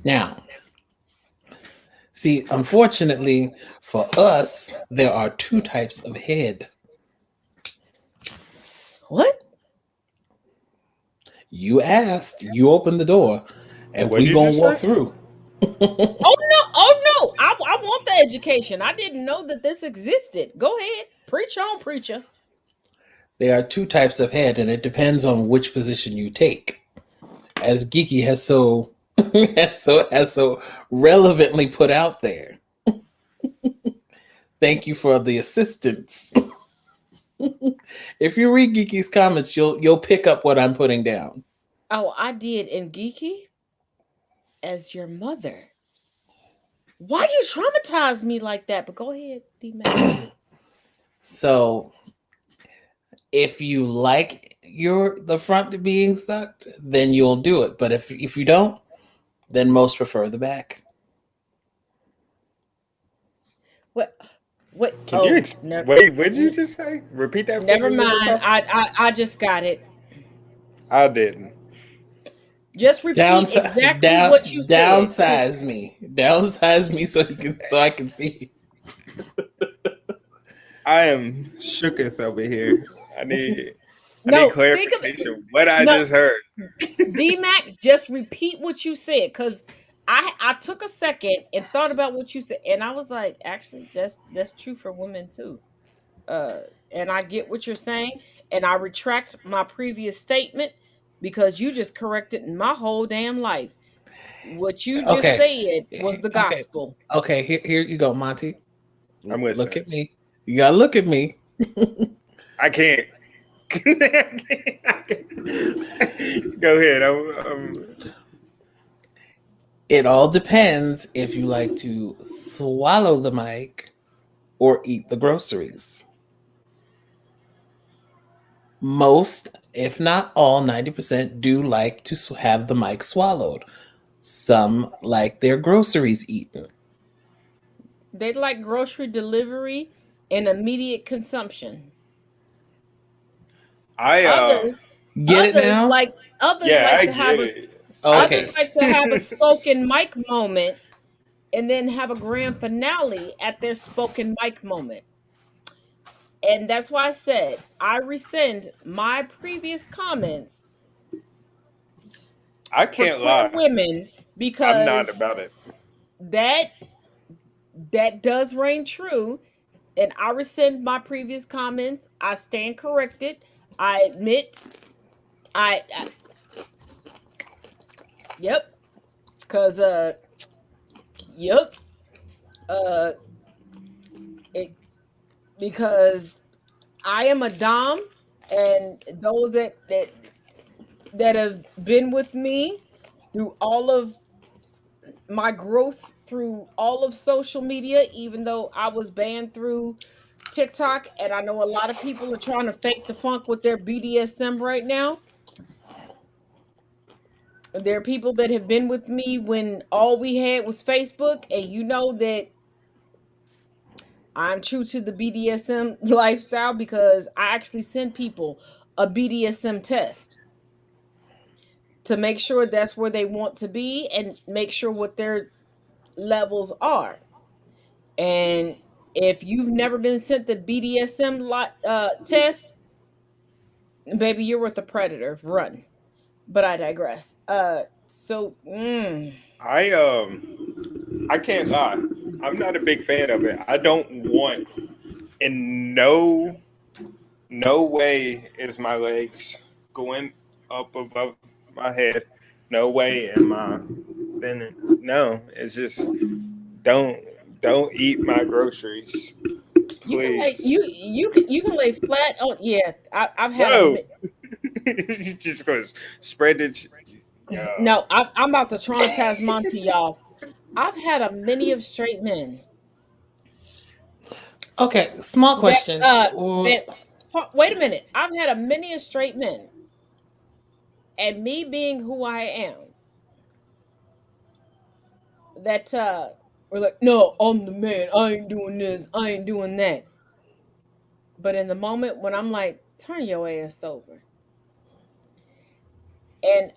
S2: Now, see, unfortunately for us, there are two types of head.
S1: What?
S2: You asked, you opened the door, and
S5: What'd
S2: we
S5: you
S2: gonna
S5: just
S2: walk
S5: say?
S2: through.
S1: Oh no! I want the education. I didn't know that this existed. Go ahead, preach on, preacher.
S2: There are two types of head, and it depends on which position you take. As Geeky has so has so relevantly put out there. Thank you for the assistance. If you read Geeky's comments, you'll pick up what I'm putting down.
S1: Oh, I did in Geeky as your mother. Why you traumatize me like that? But go ahead, D Mac.
S2: So if you like the front being sucked, then you'll do it. But if you don't, then most prefer the back.
S1: What? What?
S5: Can you wait? What did you just say? Repeat that for
S1: Never
S5: me one more
S1: mind.
S5: time.
S1: I just got it.
S5: I didn't.
S1: Just repeat exactly what you said.
S2: Downsize me so I can see.
S5: I am shooketh over here. I need
S1: No,
S5: clarification. What I just heard.
S1: D Mac, just repeat what you said, because I took a second and thought about what you said, and I was like, actually, that's true for women too. And I get what you're saying, and I retract my previous statement because you just corrected my whole damn life. What you just said was the gospel.
S2: Okay, here you go, Monty.
S5: I'm listening.
S2: Look at me. You gotta look at me.
S5: I can't. Go ahead.
S2: It all depends if you like to swallow the mic or eat the groceries. Most, if not all, 90% do like to have the mic swallowed. Some like their groceries eaten.
S1: They like grocery delivery and immediate consumption. Others
S2: Get it now?
S1: Others
S5: Yeah,
S1: like
S5: I
S1: to have
S5: get it.
S1: others like to have a spoken mic moment and then have a grand finale at their spoken mic moment. And that's why I said I rescind my previous comments
S5: I
S1: for
S5: can't
S1: queer
S5: lie.
S1: women
S5: I'm not
S1: because
S5: about it.
S1: that does reign true. And I rescind my previous comments. I stand corrected. I admit I yep. Cause yep. Uh it because I am a dom, and those that have been with me through all of my growth through all of social media, even though I was banned through TikTok, and I know a lot of people are trying to fake the funk with their BDSM right now. There are people that have been with me when all we had was Facebook, and you know that I'm true to the BDSM lifestyle because I actually send people a BDSM test to make sure that's where they want to be and make sure what their levels are. And if you've never been sent the BDSM test, baby, you're with a predator. Run. But I digress.
S5: I can't lie. I'm not a big fan of it. I don't want in no way is my legs going up above my head. No way am I bending. No, it's just don't eat my groceries,
S1: You can lay
S5: please.
S1: you can lay flat on. Yeah, I've had
S5: No, you just goes spread it.
S1: no. I'm about to traumatize Monty, y'all. I've had a many of straight men
S2: Okay, small
S1: that
S2: question.
S1: wait a minute. I've had a many of straight men, and me being who I am, that were like, no, I'm the man. I ain't doing this. I ain't doing that. But in the moment when I'm like, turn your ass over, and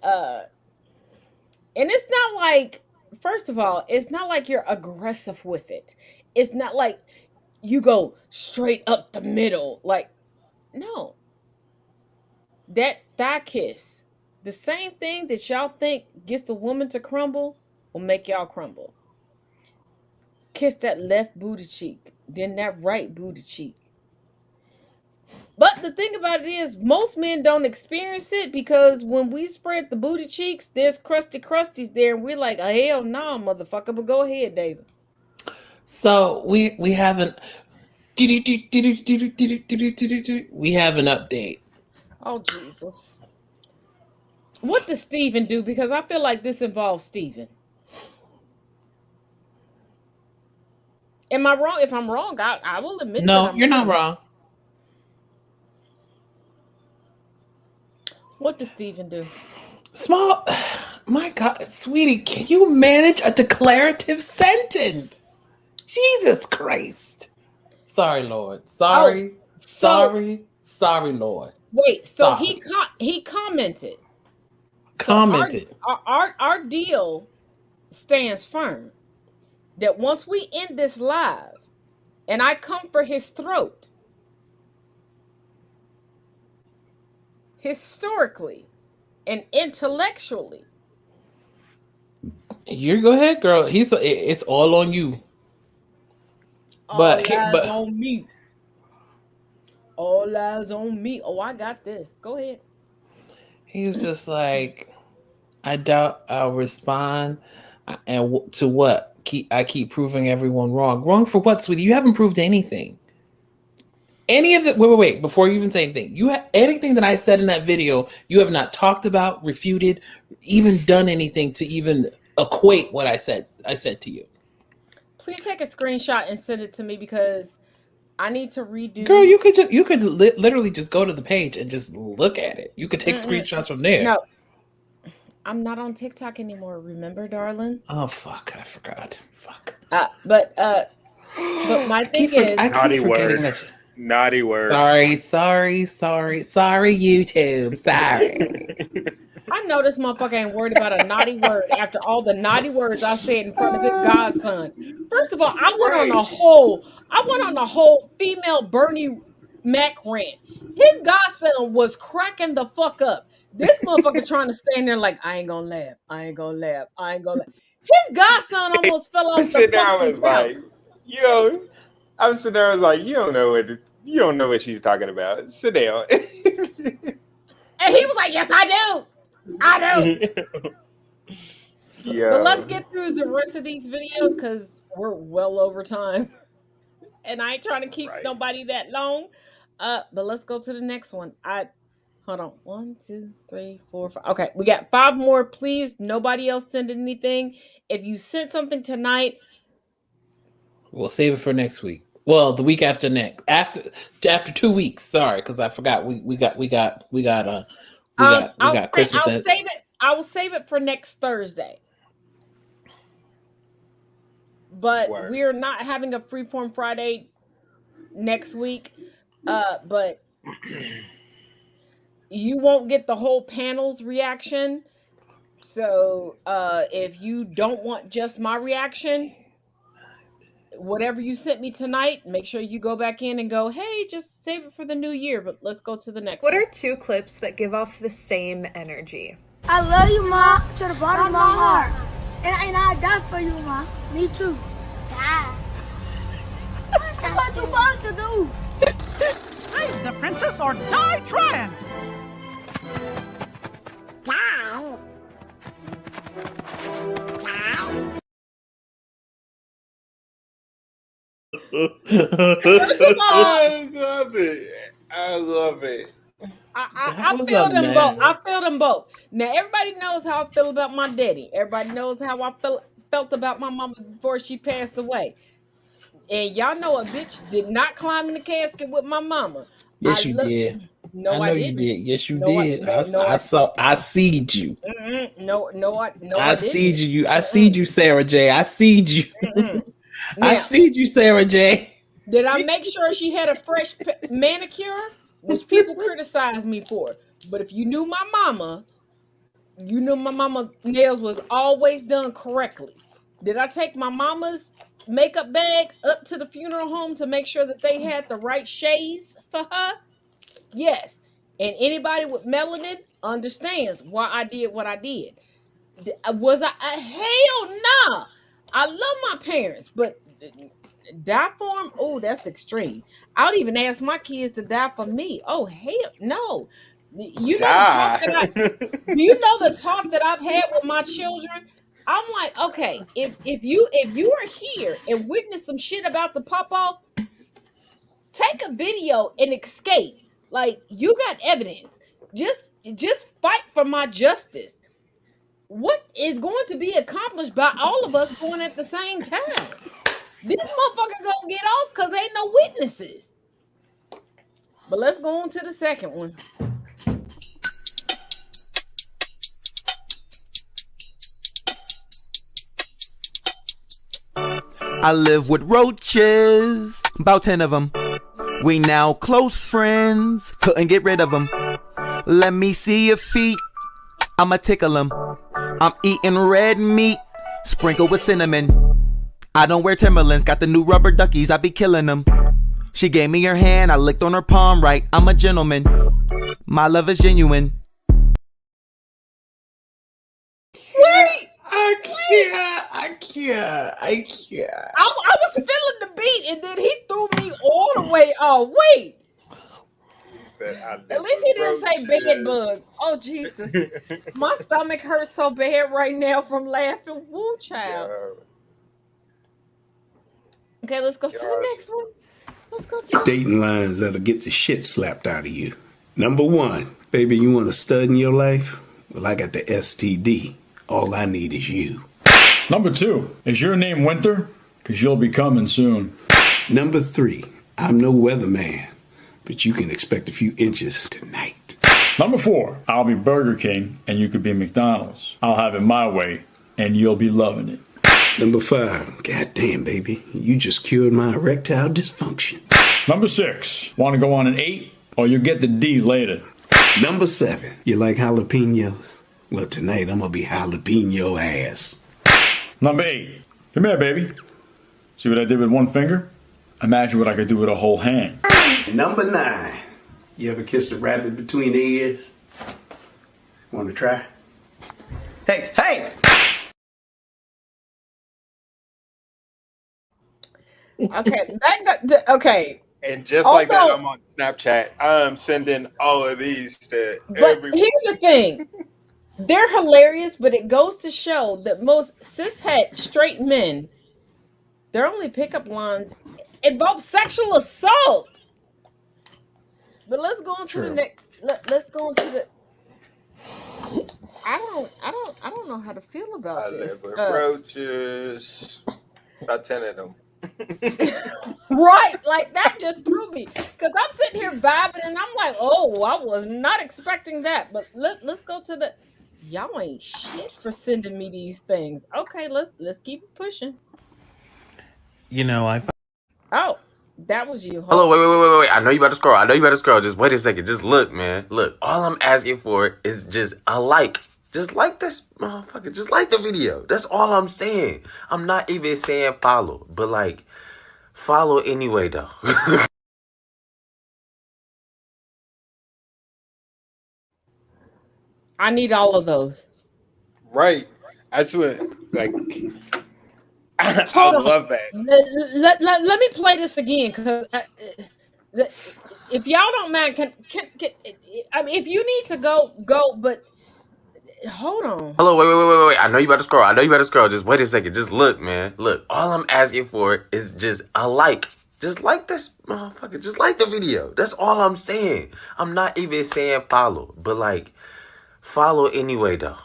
S1: it's not like, first of all, it's not like you're aggressive with it. It's not like you go straight up the middle. Like, no. That thigh kiss, the same thing that y'all think gets the woman to crumble, will make y'all crumble. Kiss that left booty cheek, then that right booty cheek. But the thing about it is, most men don't experience it because when we spread the booty cheeks, there's crusty crusties there, and we're like, oh, hell no, motherfucker. But go ahead, David.
S2: So we haven't. We have an update.
S1: Oh Jesus. What does Steven do? Because I feel like this involves Steven. Am I wrong? If I'm wrong, I will admit that
S2: No,
S1: I'm
S2: you're not
S1: wrong.
S2: wrong.
S1: What does Steven do?
S2: Small. My God, sweetie, can you manage a declarative sentence? Jesus Christ. Sorry, Lord. Sorry. Sorry, Lord.
S1: Wait, so
S2: Sorry.
S1: he commented. So
S2: Commented.
S1: our deal stands firm that once we end this live and I come for his throat, historically and intellectually,
S2: You go ahead, girl. It's all on you.
S1: all eyes on me. All eyes on me. Oh, I got this. Go ahead.
S2: He was just like, I doubt I'll respond. And to what? I keep proving everyone wrong. Wrong for what, sweetie? You haven't proved anything. Any of the wait. Before you even say anything, anything that I said in that video, you have not talked about, refuted, even done anything to even equate what I said. I said to you.
S1: Please take a screenshot and send it to me because I need to redo.
S2: Girl, you could literally just go to the page and just look at it. You could take screenshots from there.
S1: No, I'm not on TikTok anymore. Remember, darling?
S2: Oh fuck, I forgot. Fuck.
S1: But my thing is,
S5: naughty word. Naughty word.
S2: Sorry, YouTube. Sorry.
S1: I know this motherfucker ain't worried about a naughty word after all the naughty words I said in front of his godson. First of all, I went on a whole female Bernie Mac rant. His godson was cracking the fuck up. This motherfucker trying to stand there like, I ain't gonna laugh. I ain't gonna laugh. I ain't gonna laugh. His godson almost fell off the
S5: Sit down. I
S1: fucking
S5: was
S1: couch.
S5: like, yo, I'm sitting there. I was like, you don't know what she's talking about. Sit down.
S1: And he was like, yes, I do. I do. But let's get through the rest of these videos because we're well over time. And I ain't trying to keep nobody that long. But let's go to the next one. Hold on. 1, 2, 3, 4, 5. Okay, we got 5 more. Please, nobody else send anything. If you sent something tonight,
S2: we'll save it for next week. Well, the week after next. After 2 weeks. Sorry, because I forgot we got Christmas.
S1: I will save it for next Thursday. But we're not having a Freeform Friday next week. But you won't get the whole panel's reaction. So if you don't want just my reaction, whatever you sent me tonight, make sure you go back in and go, hey, just save it for the new year. But let's go to the next one.
S18: What are 2 clips that give off the same energy?
S19: I love you, Ma, to the bottom of my heart. And I die for you, Ma. Me too. Die. What you supposed to do?
S20: Save the princess or die trying!
S19: Die.
S5: I love it.
S1: I feel them both. I feel them both. Now everybody knows how I feel about my daddy. Everybody knows how I felt about my mama before she passed away. And y'all know a bitch did not climb in the casket with my mama.
S2: Yes, you did.
S1: No,
S2: I know
S1: I
S2: you
S1: didn't.
S2: did. Yes, you
S1: No,
S2: did. I seed you.
S1: I
S2: seed you. I seed you, Sarah J. I seed you. I seed you, Sarah J.
S1: Did I make sure she had a fresh manicure? Which people criticize me for. But if you knew my mama, you knew my mama nails was always done correctly. Did I take my mama's makeup bag up to the funeral home to make sure that they had the right shades for her? Yes. And anybody with melanin understands why I did what I did. Was I? Hell nah. I love my parents, but die for them? Oh, that's extreme. I would even ask my kids to die for me. Oh, hell no. You know do you know the talk that I've had with my children? I'm like, okay, if you are here and witness some shit about to pop off, take a video and escape. Like, you got evidence. Just fight for my justice. What is going to be accomplished by all of us going at the same time? This motherfucker gonna get off because ain't no witnesses. But let's go on to the second one.
S21: I live with roaches, about 10 of them. We now close friends, couldn't get rid of them. Let me see your feet, I'ma tickle them. I'm eating red meat, sprinkled with cinnamon. I don't wear Timberlands, got the new rubber duckies, I be killing them. She gave me her hand, I licked on her palm right, I'm a gentleman. My love is genuine.
S1: Wait!
S2: I can't.
S1: I was feeling the beat and then he threw me all the way. Oh, wait. At least he didn't say bed bugs. Oh, Jesus. My stomach hurts so bad right now from laughing. Woo, child. Okay, let's go to the next one. Let's go to
S22: Dating lines that'll get the shit slapped out of you. Number 1, baby, you want a stud in your life? Well, I got the STD. All I need is you.
S23: Number 2, is your name Winter? Because you'll be coming soon.
S22: Number 3, I'm no weatherman, but you can expect a few inches tonight.
S23: Number 4, I'll be Burger King and you could be McDonald's. I'll have it my way and you'll be loving it.
S22: Number 5, goddamn baby, you just cured my erectile dysfunction.
S23: Number 6, want to go on an 8 or you'll get the D later.
S22: Number 7, you like jalapenos? Well, tonight I'm gonna be jalapeno ass.
S23: Number 8. Come here, baby. See what I did with one finger? Imagine what I could do with a whole hand.
S22: Number 9. You ever kissed a rabbit between the ears? Want to try? Hey, hey!
S1: Okay, okay.
S5: And just like that, I'm on Snapchat. I'm sending all of these to
S1: But
S5: everyone.
S1: here's the thing. They're hilarious, but it goes to show that most cishet straight men, their only pickup lines involve sexual assault. But let's go on to the next. Let's go on to the. I don't know how to feel about
S5: I
S1: this.
S5: live with roaches. About 10 of them.
S1: Right, like that just threw me because I'm sitting here vibing and I'm like, oh, I was not expecting that. But let's go to the. Y'all ain't shit for sending me these things. Okay, let's keep it pushing.
S8: You know,
S1: Oh, that was you.
S4: Hello, wait. I know you about to scroll. Just wait a second. Just look, man. Look, all I'm asking for is just a like. Just like this motherfucker. Just like the video. That's all I'm saying. I'm not even saying follow. But like, follow anyway, though.
S1: I need all of those.
S5: Right. That's what, like, I love that.
S1: Let me play this again because if y'all don't mind, can I mean, if you need to go, but hold on.
S4: Hello, wait. I know you about to scroll. Just wait a second. Just look, man. Look, all I'm asking for is just a like. Just like this motherfucker. Just like the video. That's all I'm saying. I'm not even saying follow. But like, follow anyway, though.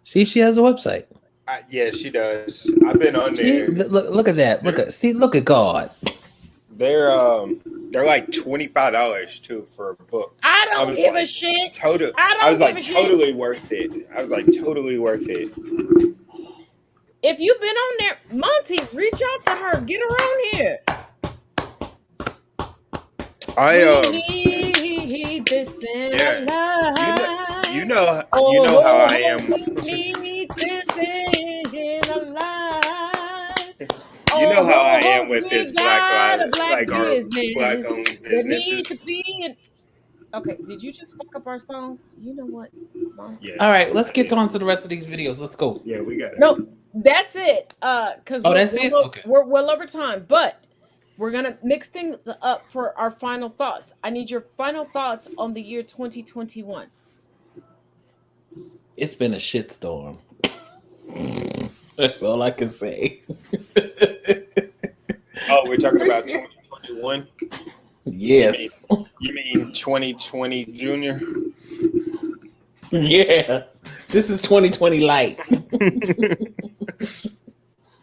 S2: See, she has a website.
S5: Yeah, she does. I've been on
S2: See,
S5: there.
S2: look at that. Look at God.
S5: They're like $25 too for a book.
S1: I don't give a shit.
S5: I was like totally worth it. I was like totally worth it.
S1: If you've been on there, Monty, reach out to her. Get her on here. This in life.
S5: You know how I am. You know how I am with this black owned businesses.
S1: Okay, did you just fuck up our song? You know what?
S2: Yeah. All right, let's get on to the rest of these videos. Let's go.
S5: Yeah, we got it.
S1: No, that's it. Because
S2: that's it. Okay.
S1: We're well over time, but we're gonna mix things up for our final thoughts. I need your final thoughts on the year 2021.
S2: It's been a shitstorm. That's all I can say.
S5: Oh, we're talking about 2021?
S2: Yes.
S5: You mean 2020 Junior?
S2: Yeah. This is 2020 light.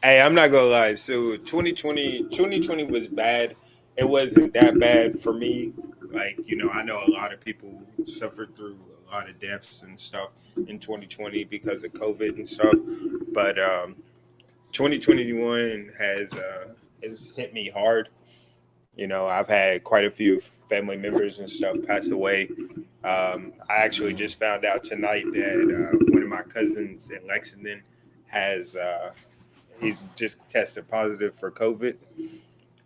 S5: Hey, I'm not gonna lie. So 2020 was bad. It wasn't that bad for me. Like, I know a lot of people suffered through a lot of deaths and stuff in 2020 because of COVID and stuff. But 2021 has hit me hard. I've had quite a few family members and stuff pass away. I actually just found out tonight that one of my cousins in Lexington he's just tested positive for COVID.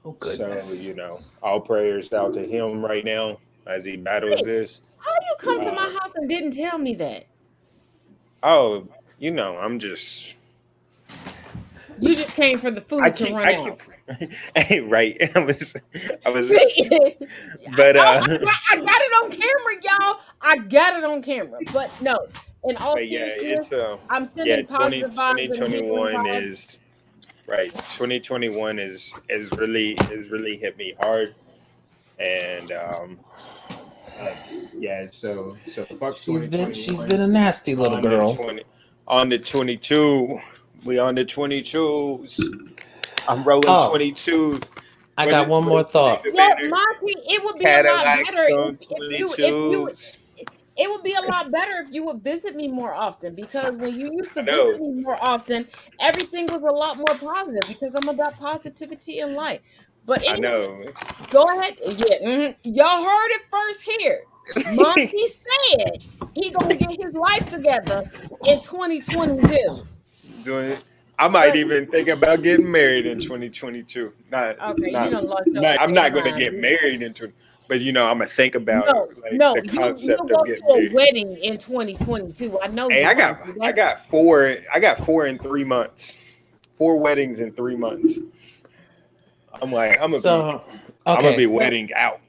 S2: Oh, goodness.
S5: So, all prayers out to him right now as he battles this.
S1: How do you come to my house and didn't tell me that?
S5: Oh, I'm just...
S1: You just came for the food to run out.
S5: Hey, right. I was
S1: but I got it on camera, y'all. I got it on camera. But no, in all seriousness, I'm sending positive vibes.
S5: 2021 is right. 2021 is really hit me hard, and So fuck.
S2: She's been a nasty little girl.
S5: On the 22, we on the 22s. I'm rolling 22s.
S2: I got one more thought.
S1: Well, Monty, it would be a lot better if you It would be a lot better if you would visit me more often, because when you used to
S5: I
S1: visit
S5: know.
S1: me more often, everything was a lot more positive because I'm about positivity and light. But
S5: I
S1: anyway,
S5: know.
S1: go ahead. Yeah, y'all heard it first here. Monty said he gonna get his life together in 2022.
S5: Doing it. I might
S1: But
S5: even think about getting married in 2022.
S1: okay, you done lost your
S5: I'm
S1: goddamn
S5: not going to
S1: mind.
S5: get married but I'm gonna think about it,
S1: No,
S5: like
S1: no,
S5: the
S1: you'll
S5: concept
S1: go
S5: of
S1: to
S5: getting
S1: a
S5: married.
S1: wedding in 2022. I know
S5: Hey,
S1: you are. So
S5: I
S1: that's
S5: got four. I got four in 3 months. 4 weddings in 3 months. I'm like,
S2: So,
S5: I'm gonna be
S2: okay,
S5: wedding out.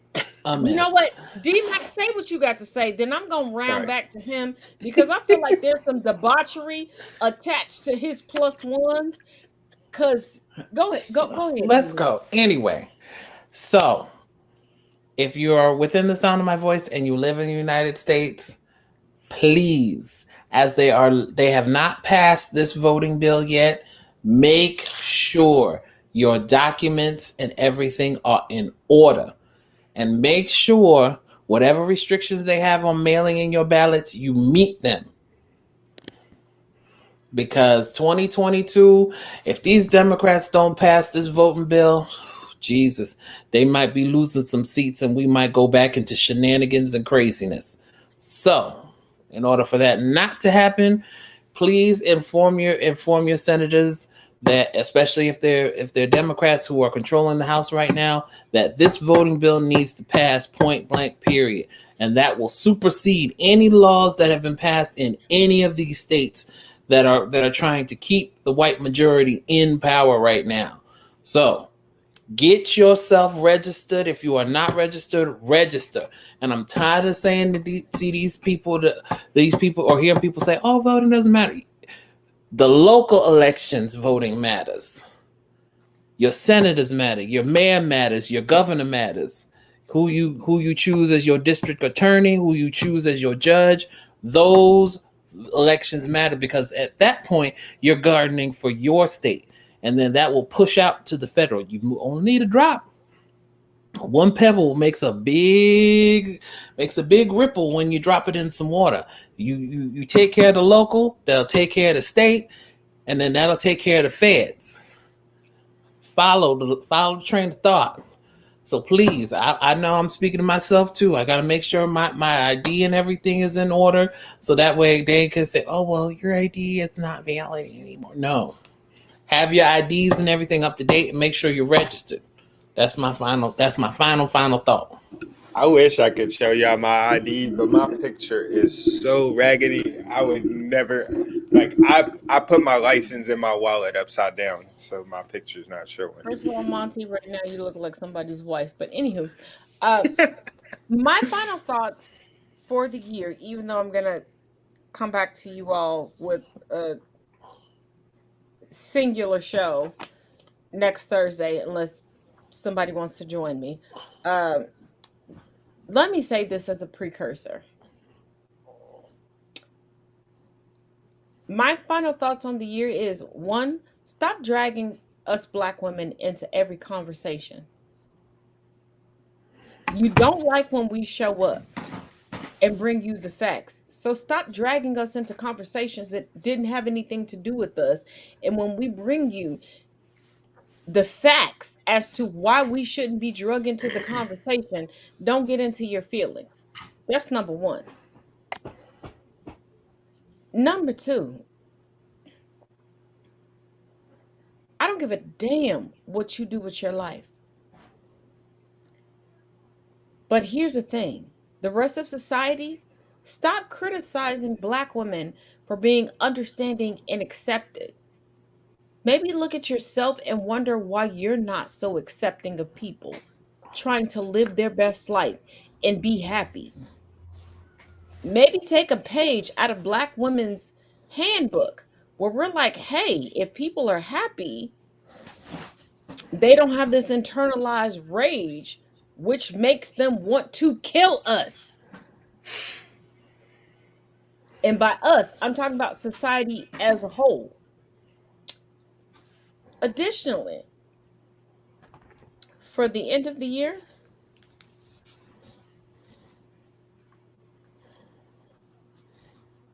S2: a
S1: You know
S2: mess.
S1: what? D-Max, say what you got to say. Then I'm going to round
S5: Sorry.
S1: back to him because I feel like there's some debauchery attached to his plus ones. Because go ahead. Go ahead,
S2: Let's
S1: D-Max.
S2: go. Anyway, so if you are within the sound of my voice and you live in the United States, please, as they have not passed this voting bill yet, make sure your documents and everything are in order. And make sure whatever restrictions they have on mailing in your ballots, you meet them. Because 2022, if these Democrats don't pass this voting bill, Jesus, they might be losing some seats and we might go back into shenanigans and craziness. So, in order for that not to happen, please inform your senators that, especially if they're Democrats who are controlling the House right now, that this voting bill needs to pass point blank, period. And that will supersede any laws that have been passed in any of these states that are trying to keep the white majority in power right now. So get yourself registered. If you are not registered, register. And I'm tired of saying to see these people or hearing people say, "Oh, voting doesn't matter." The local elections, voting matters. Your senators matter. Your mayor matters. Your governor matters. Who you choose as your district attorney, who you choose as your judge, those elections matter, because at that point you're gardening for your state, and then that will push out to the federal. You only need a drop. One pebble makes a big ripple when you drop it in some water. You take care of the local, that'll take care of the state, and then that'll take care of the feds. Follow the train of thought. So please, I know I'm speaking to myself too. I got to make sure my ID and everything is in order, so that way they can say, "Oh, well, your ID is not valid anymore." No, have your IDs and everything up to date, and make sure you're registered. That's my final thought.
S5: I wish I could show y'all my ID, but my picture is so raggedy. I would never I put my license in my wallet upside down, so my picture's not showing.
S1: First of all, Monty, right now you look like somebody's wife. But anywho, my final thoughts for the year, even though I'm going to come back to you all with a singular show next Thursday, unless somebody wants to join me. Let me say this as a precursor. My final thoughts on the year is, one, stop dragging us Black women into every conversation. You don't like when we show up and bring you the facts. So stop dragging us into conversations that didn't have anything to do with us. And when we bring you the facts as to why we shouldn't be drug into the conversation, don't get into your feelings. That's number one. Number two, I don't give a damn what you do with your life. But here's the thing, the rest of society, stop criticizing Black women for being understanding and accepted. Maybe look at yourself and wonder why you're not so accepting of people trying to live their best life and be happy. Maybe take a page out of Black women's handbook where we're like, hey, if people are happy, they don't have this internalized rage, which makes them want to kill us. And by us, I'm talking about society as a whole. Additionally, for the end of the year,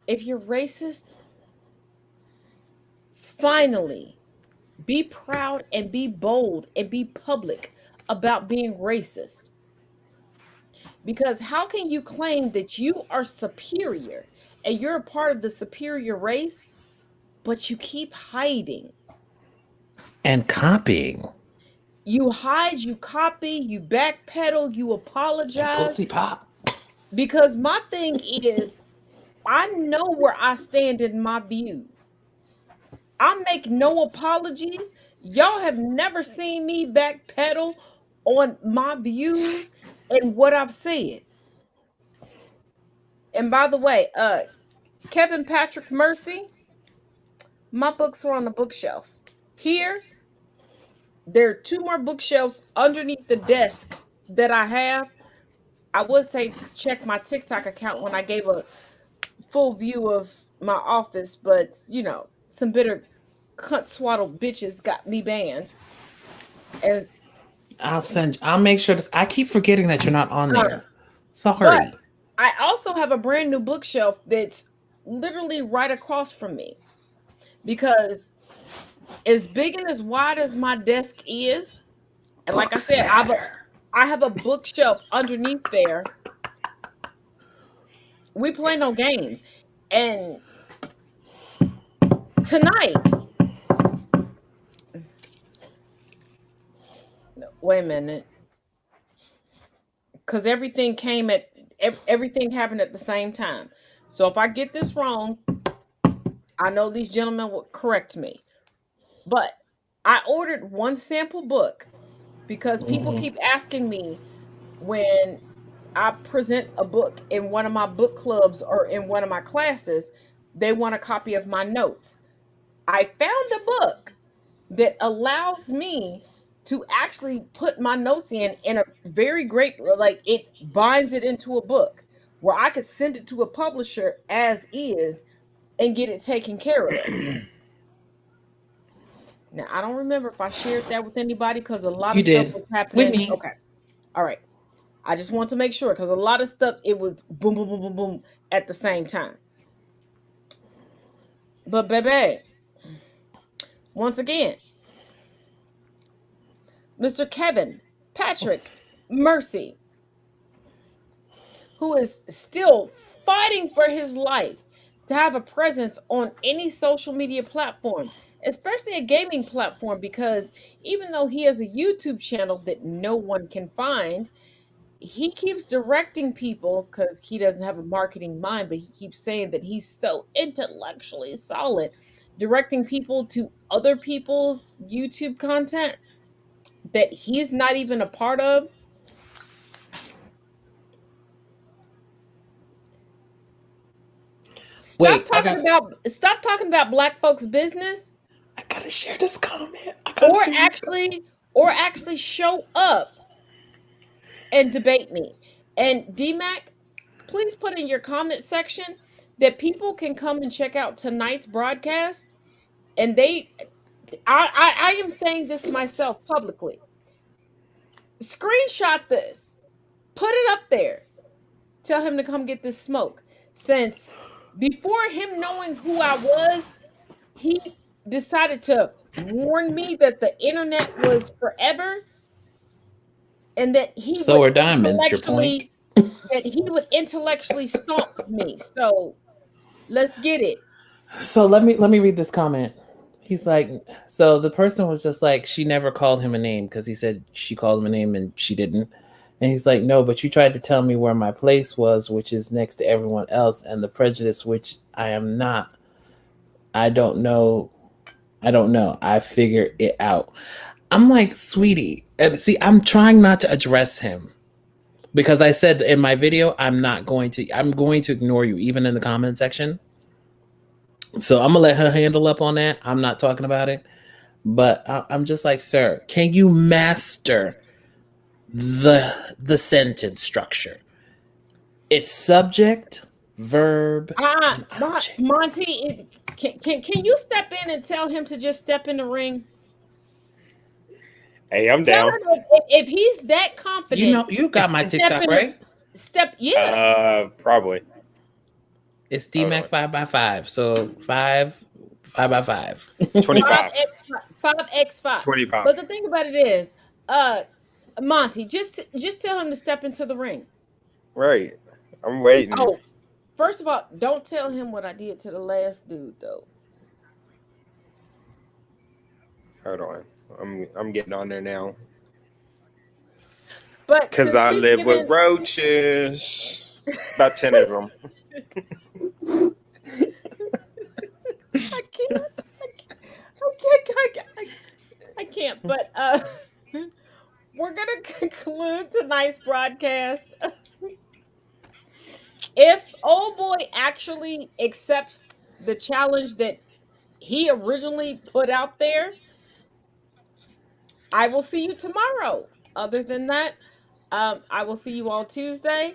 S1: if you're racist, finally be proud and be bold and be public about being racist. Because how can you claim that you are superior and you're a part of the superior race, but you keep hiding?
S2: And copying.
S1: You hide, you copy, you backpedal, you
S2: And
S1: apologize.
S2: pussy pop.
S1: Because my thing is, I know where I stand in my views. I make no apologies. Y'all have never seen me backpedal on my views and what I've said. And by the way, Kevin Patrick Mercy, my books are on the bookshelf. Here, there are 2 more bookshelves underneath the desk that I have. I would say check my TikTok account when I gave a full view of my office, but some bitter cunt swaddled bitches got me banned. And
S2: I'll make sure I keep forgetting that you're not on there.
S1: but
S2: Sorry.
S1: I also have a brand new bookshelf that's literally right across from me. Because as big and as wide as my desk is, and like I said, I have a bookshelf underneath there. We play no games. And tonight, wait a minute, because everything happened at the same time. So if I get this wrong, I know these gentlemen will correct me. But I ordered 1 sample book because people keep asking me when I present a book in one of my book clubs or in one of my classes, they want a copy of my notes. I found a book that allows me to actually put my notes in a very great, like, it binds it into a book where I could send it to a publisher as is and get it taken care of. Now, I don't remember if I shared that with anybody because a lot
S2: You
S1: of stuff
S2: did.
S1: was
S2: With
S1: happening.
S2: me.
S1: Okay. All right. I just want to make sure because a lot of stuff, it was boom, boom, boom, boom, boom at the same time. But baby, once again, Mr. Kevin Patrick Mercy, who is still fighting for his life to have a presence on any social media platform, especially a gaming platform, because even though he has a YouTube channel that no one can find, he keeps directing people because he doesn't have a marketing mind, but he keeps saying that he's so intellectually solid, directing people to other people's YouTube content that he's not even a part of. Stop
S2: Wait,
S1: stop talking about black folks' business.
S2: I gotta share this comment.
S1: Or actually show up and debate me. And DMAC, please put in your comment section that people can come and check out tonight's broadcast. And I am saying this myself publicly. Screenshot this, put it up there, tell him to come get this smoke. Since before him knowing who I was, he decided to warn me that the internet was forever and that he
S2: So
S1: would
S2: are diamonds, your point.
S1: intellectually stomp me. So let's get it.
S2: So let me read this comment. He's like, so the person was just like, she never called him a name because he said she called him a name and she didn't. And he's like, no, but you tried to tell me where my place was, which is next to everyone else, and the prejudice, which I am not. I don't know. I figure it out. I'm like, sweetie, and see, I'm trying not to address him because I said in my video, I'm going to ignore you even in the comment section. So I'm gonna let her handle up on that. I'm not talking about it, but I'm just like, sir, can you master the sentence structure? It's subject, verb, and object.
S1: Monty, can you step in and tell him to just step in the ring?
S5: Hey, I'm
S1: Tell
S5: down.
S1: him if he's that confident.
S2: You got my TikTok, right?
S1: Yeah.
S5: Probably.
S2: It's DMAC 5x5. So 5x5.
S5: 25.
S1: 5x5.
S5: 25.
S1: But the thing about it is, Monty, just tell him to step into the ring.
S5: Right. I'm waiting.
S1: Oh, first of all, don't tell him what I did to the last dude, though.
S5: Hold on. I'm getting on there now.
S1: But
S5: because I live with roaches. About 10 of them.
S1: I can't. But we're gonna conclude tonight's broadcast. If old boy actually accepts the challenge that he originally put out there, I will see you tomorrow. Other than that, I will see you all Tuesday.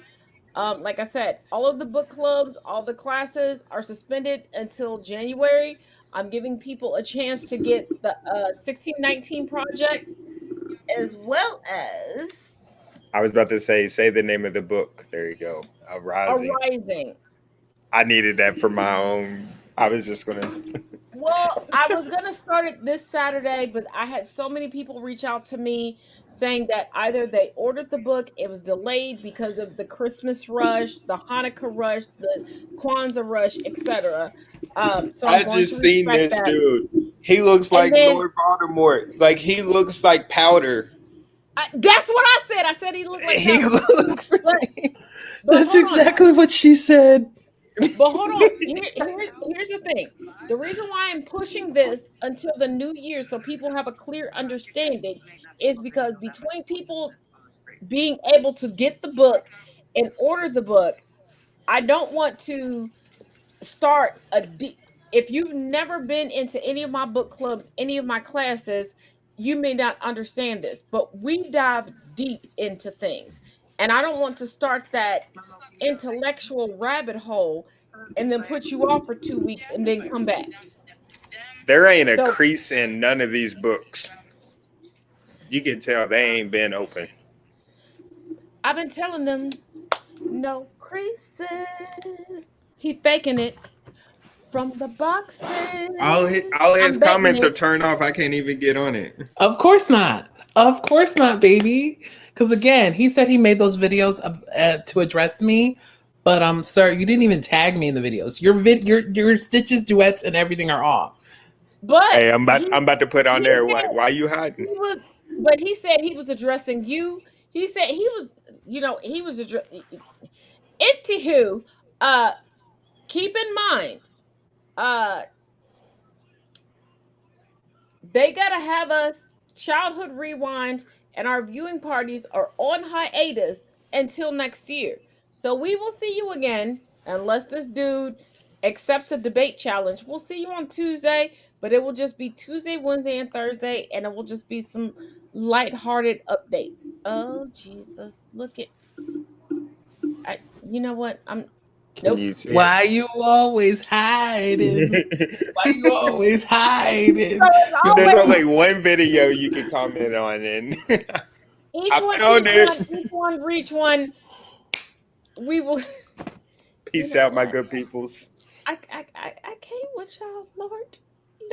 S1: Like I said, all of the book clubs, all the classes are suspended until January. I'm giving people a chance to get the 1619 project as well as
S5: I was about to say the name of the book. There you go.
S1: Arising.
S5: I needed that for my own. I was just going to.
S1: Well, I was going to start it this Saturday, but I had so many people reach out to me saying that either they ordered the book, it was delayed because of the Christmas rush, the Hanukkah rush, the Kwanzaa rush, etc. So
S5: I
S1: I'm going
S5: just
S1: to
S5: seen
S1: respect
S5: this
S1: that.
S5: dude. He looks like
S1: then-
S5: Lord Voldemort. Like he looks like powder.
S1: That's what I said. I said he looked like
S5: He
S1: powder.
S5: looks.
S1: But
S2: That's
S1: hold on.
S2: exactly what she said.
S1: But hold on. Here's the thing. The reason why I'm pushing this until the new year so people have a clear understanding is because between people being able to get the book and order the book, I don't want to start if you've never been into any of my book clubs, any of my classes, you may not understand this, but we dive deep into things. And I don't want to start that intellectual rabbit hole and then put you off for 2 weeks and then come back.
S5: There ain't a
S1: So-
S5: crease in none of these books. You can tell they ain't been open.
S1: I've been telling them no creases. He faking it from the boxes.
S5: All his
S1: I'm betting
S5: comments
S1: it.
S5: are turned off. I can't even get on it.
S2: Of course not. Of course not, baby. Because again, he said he made those videos to address me, but sir, you didn't even tag me in the videos. Your stitches, duets, and everything are off.
S1: But
S5: Hey, I'm about to put on there.
S1: said
S5: Why you hiding?
S1: But he said he was addressing you. He said he was, he was addressing. Anywho, keep in mind, they gotta have us childhood rewind, and our viewing parties are on hiatus until next year. So we will see you again unless this dude accepts a debate challenge. We'll see you on Tuesday, but it will just be Tuesday, Wednesday, and Thursday, and it will just be some lighthearted updates. Oh Jesus, look at you know what?
S5: Can you see
S2: Why you always hiding? Why you always hiding?
S5: There's only one video you can comment on, and
S1: each one, reach one. We will.
S5: Peace out, my good peoples.
S1: I can't with y'all, Lord.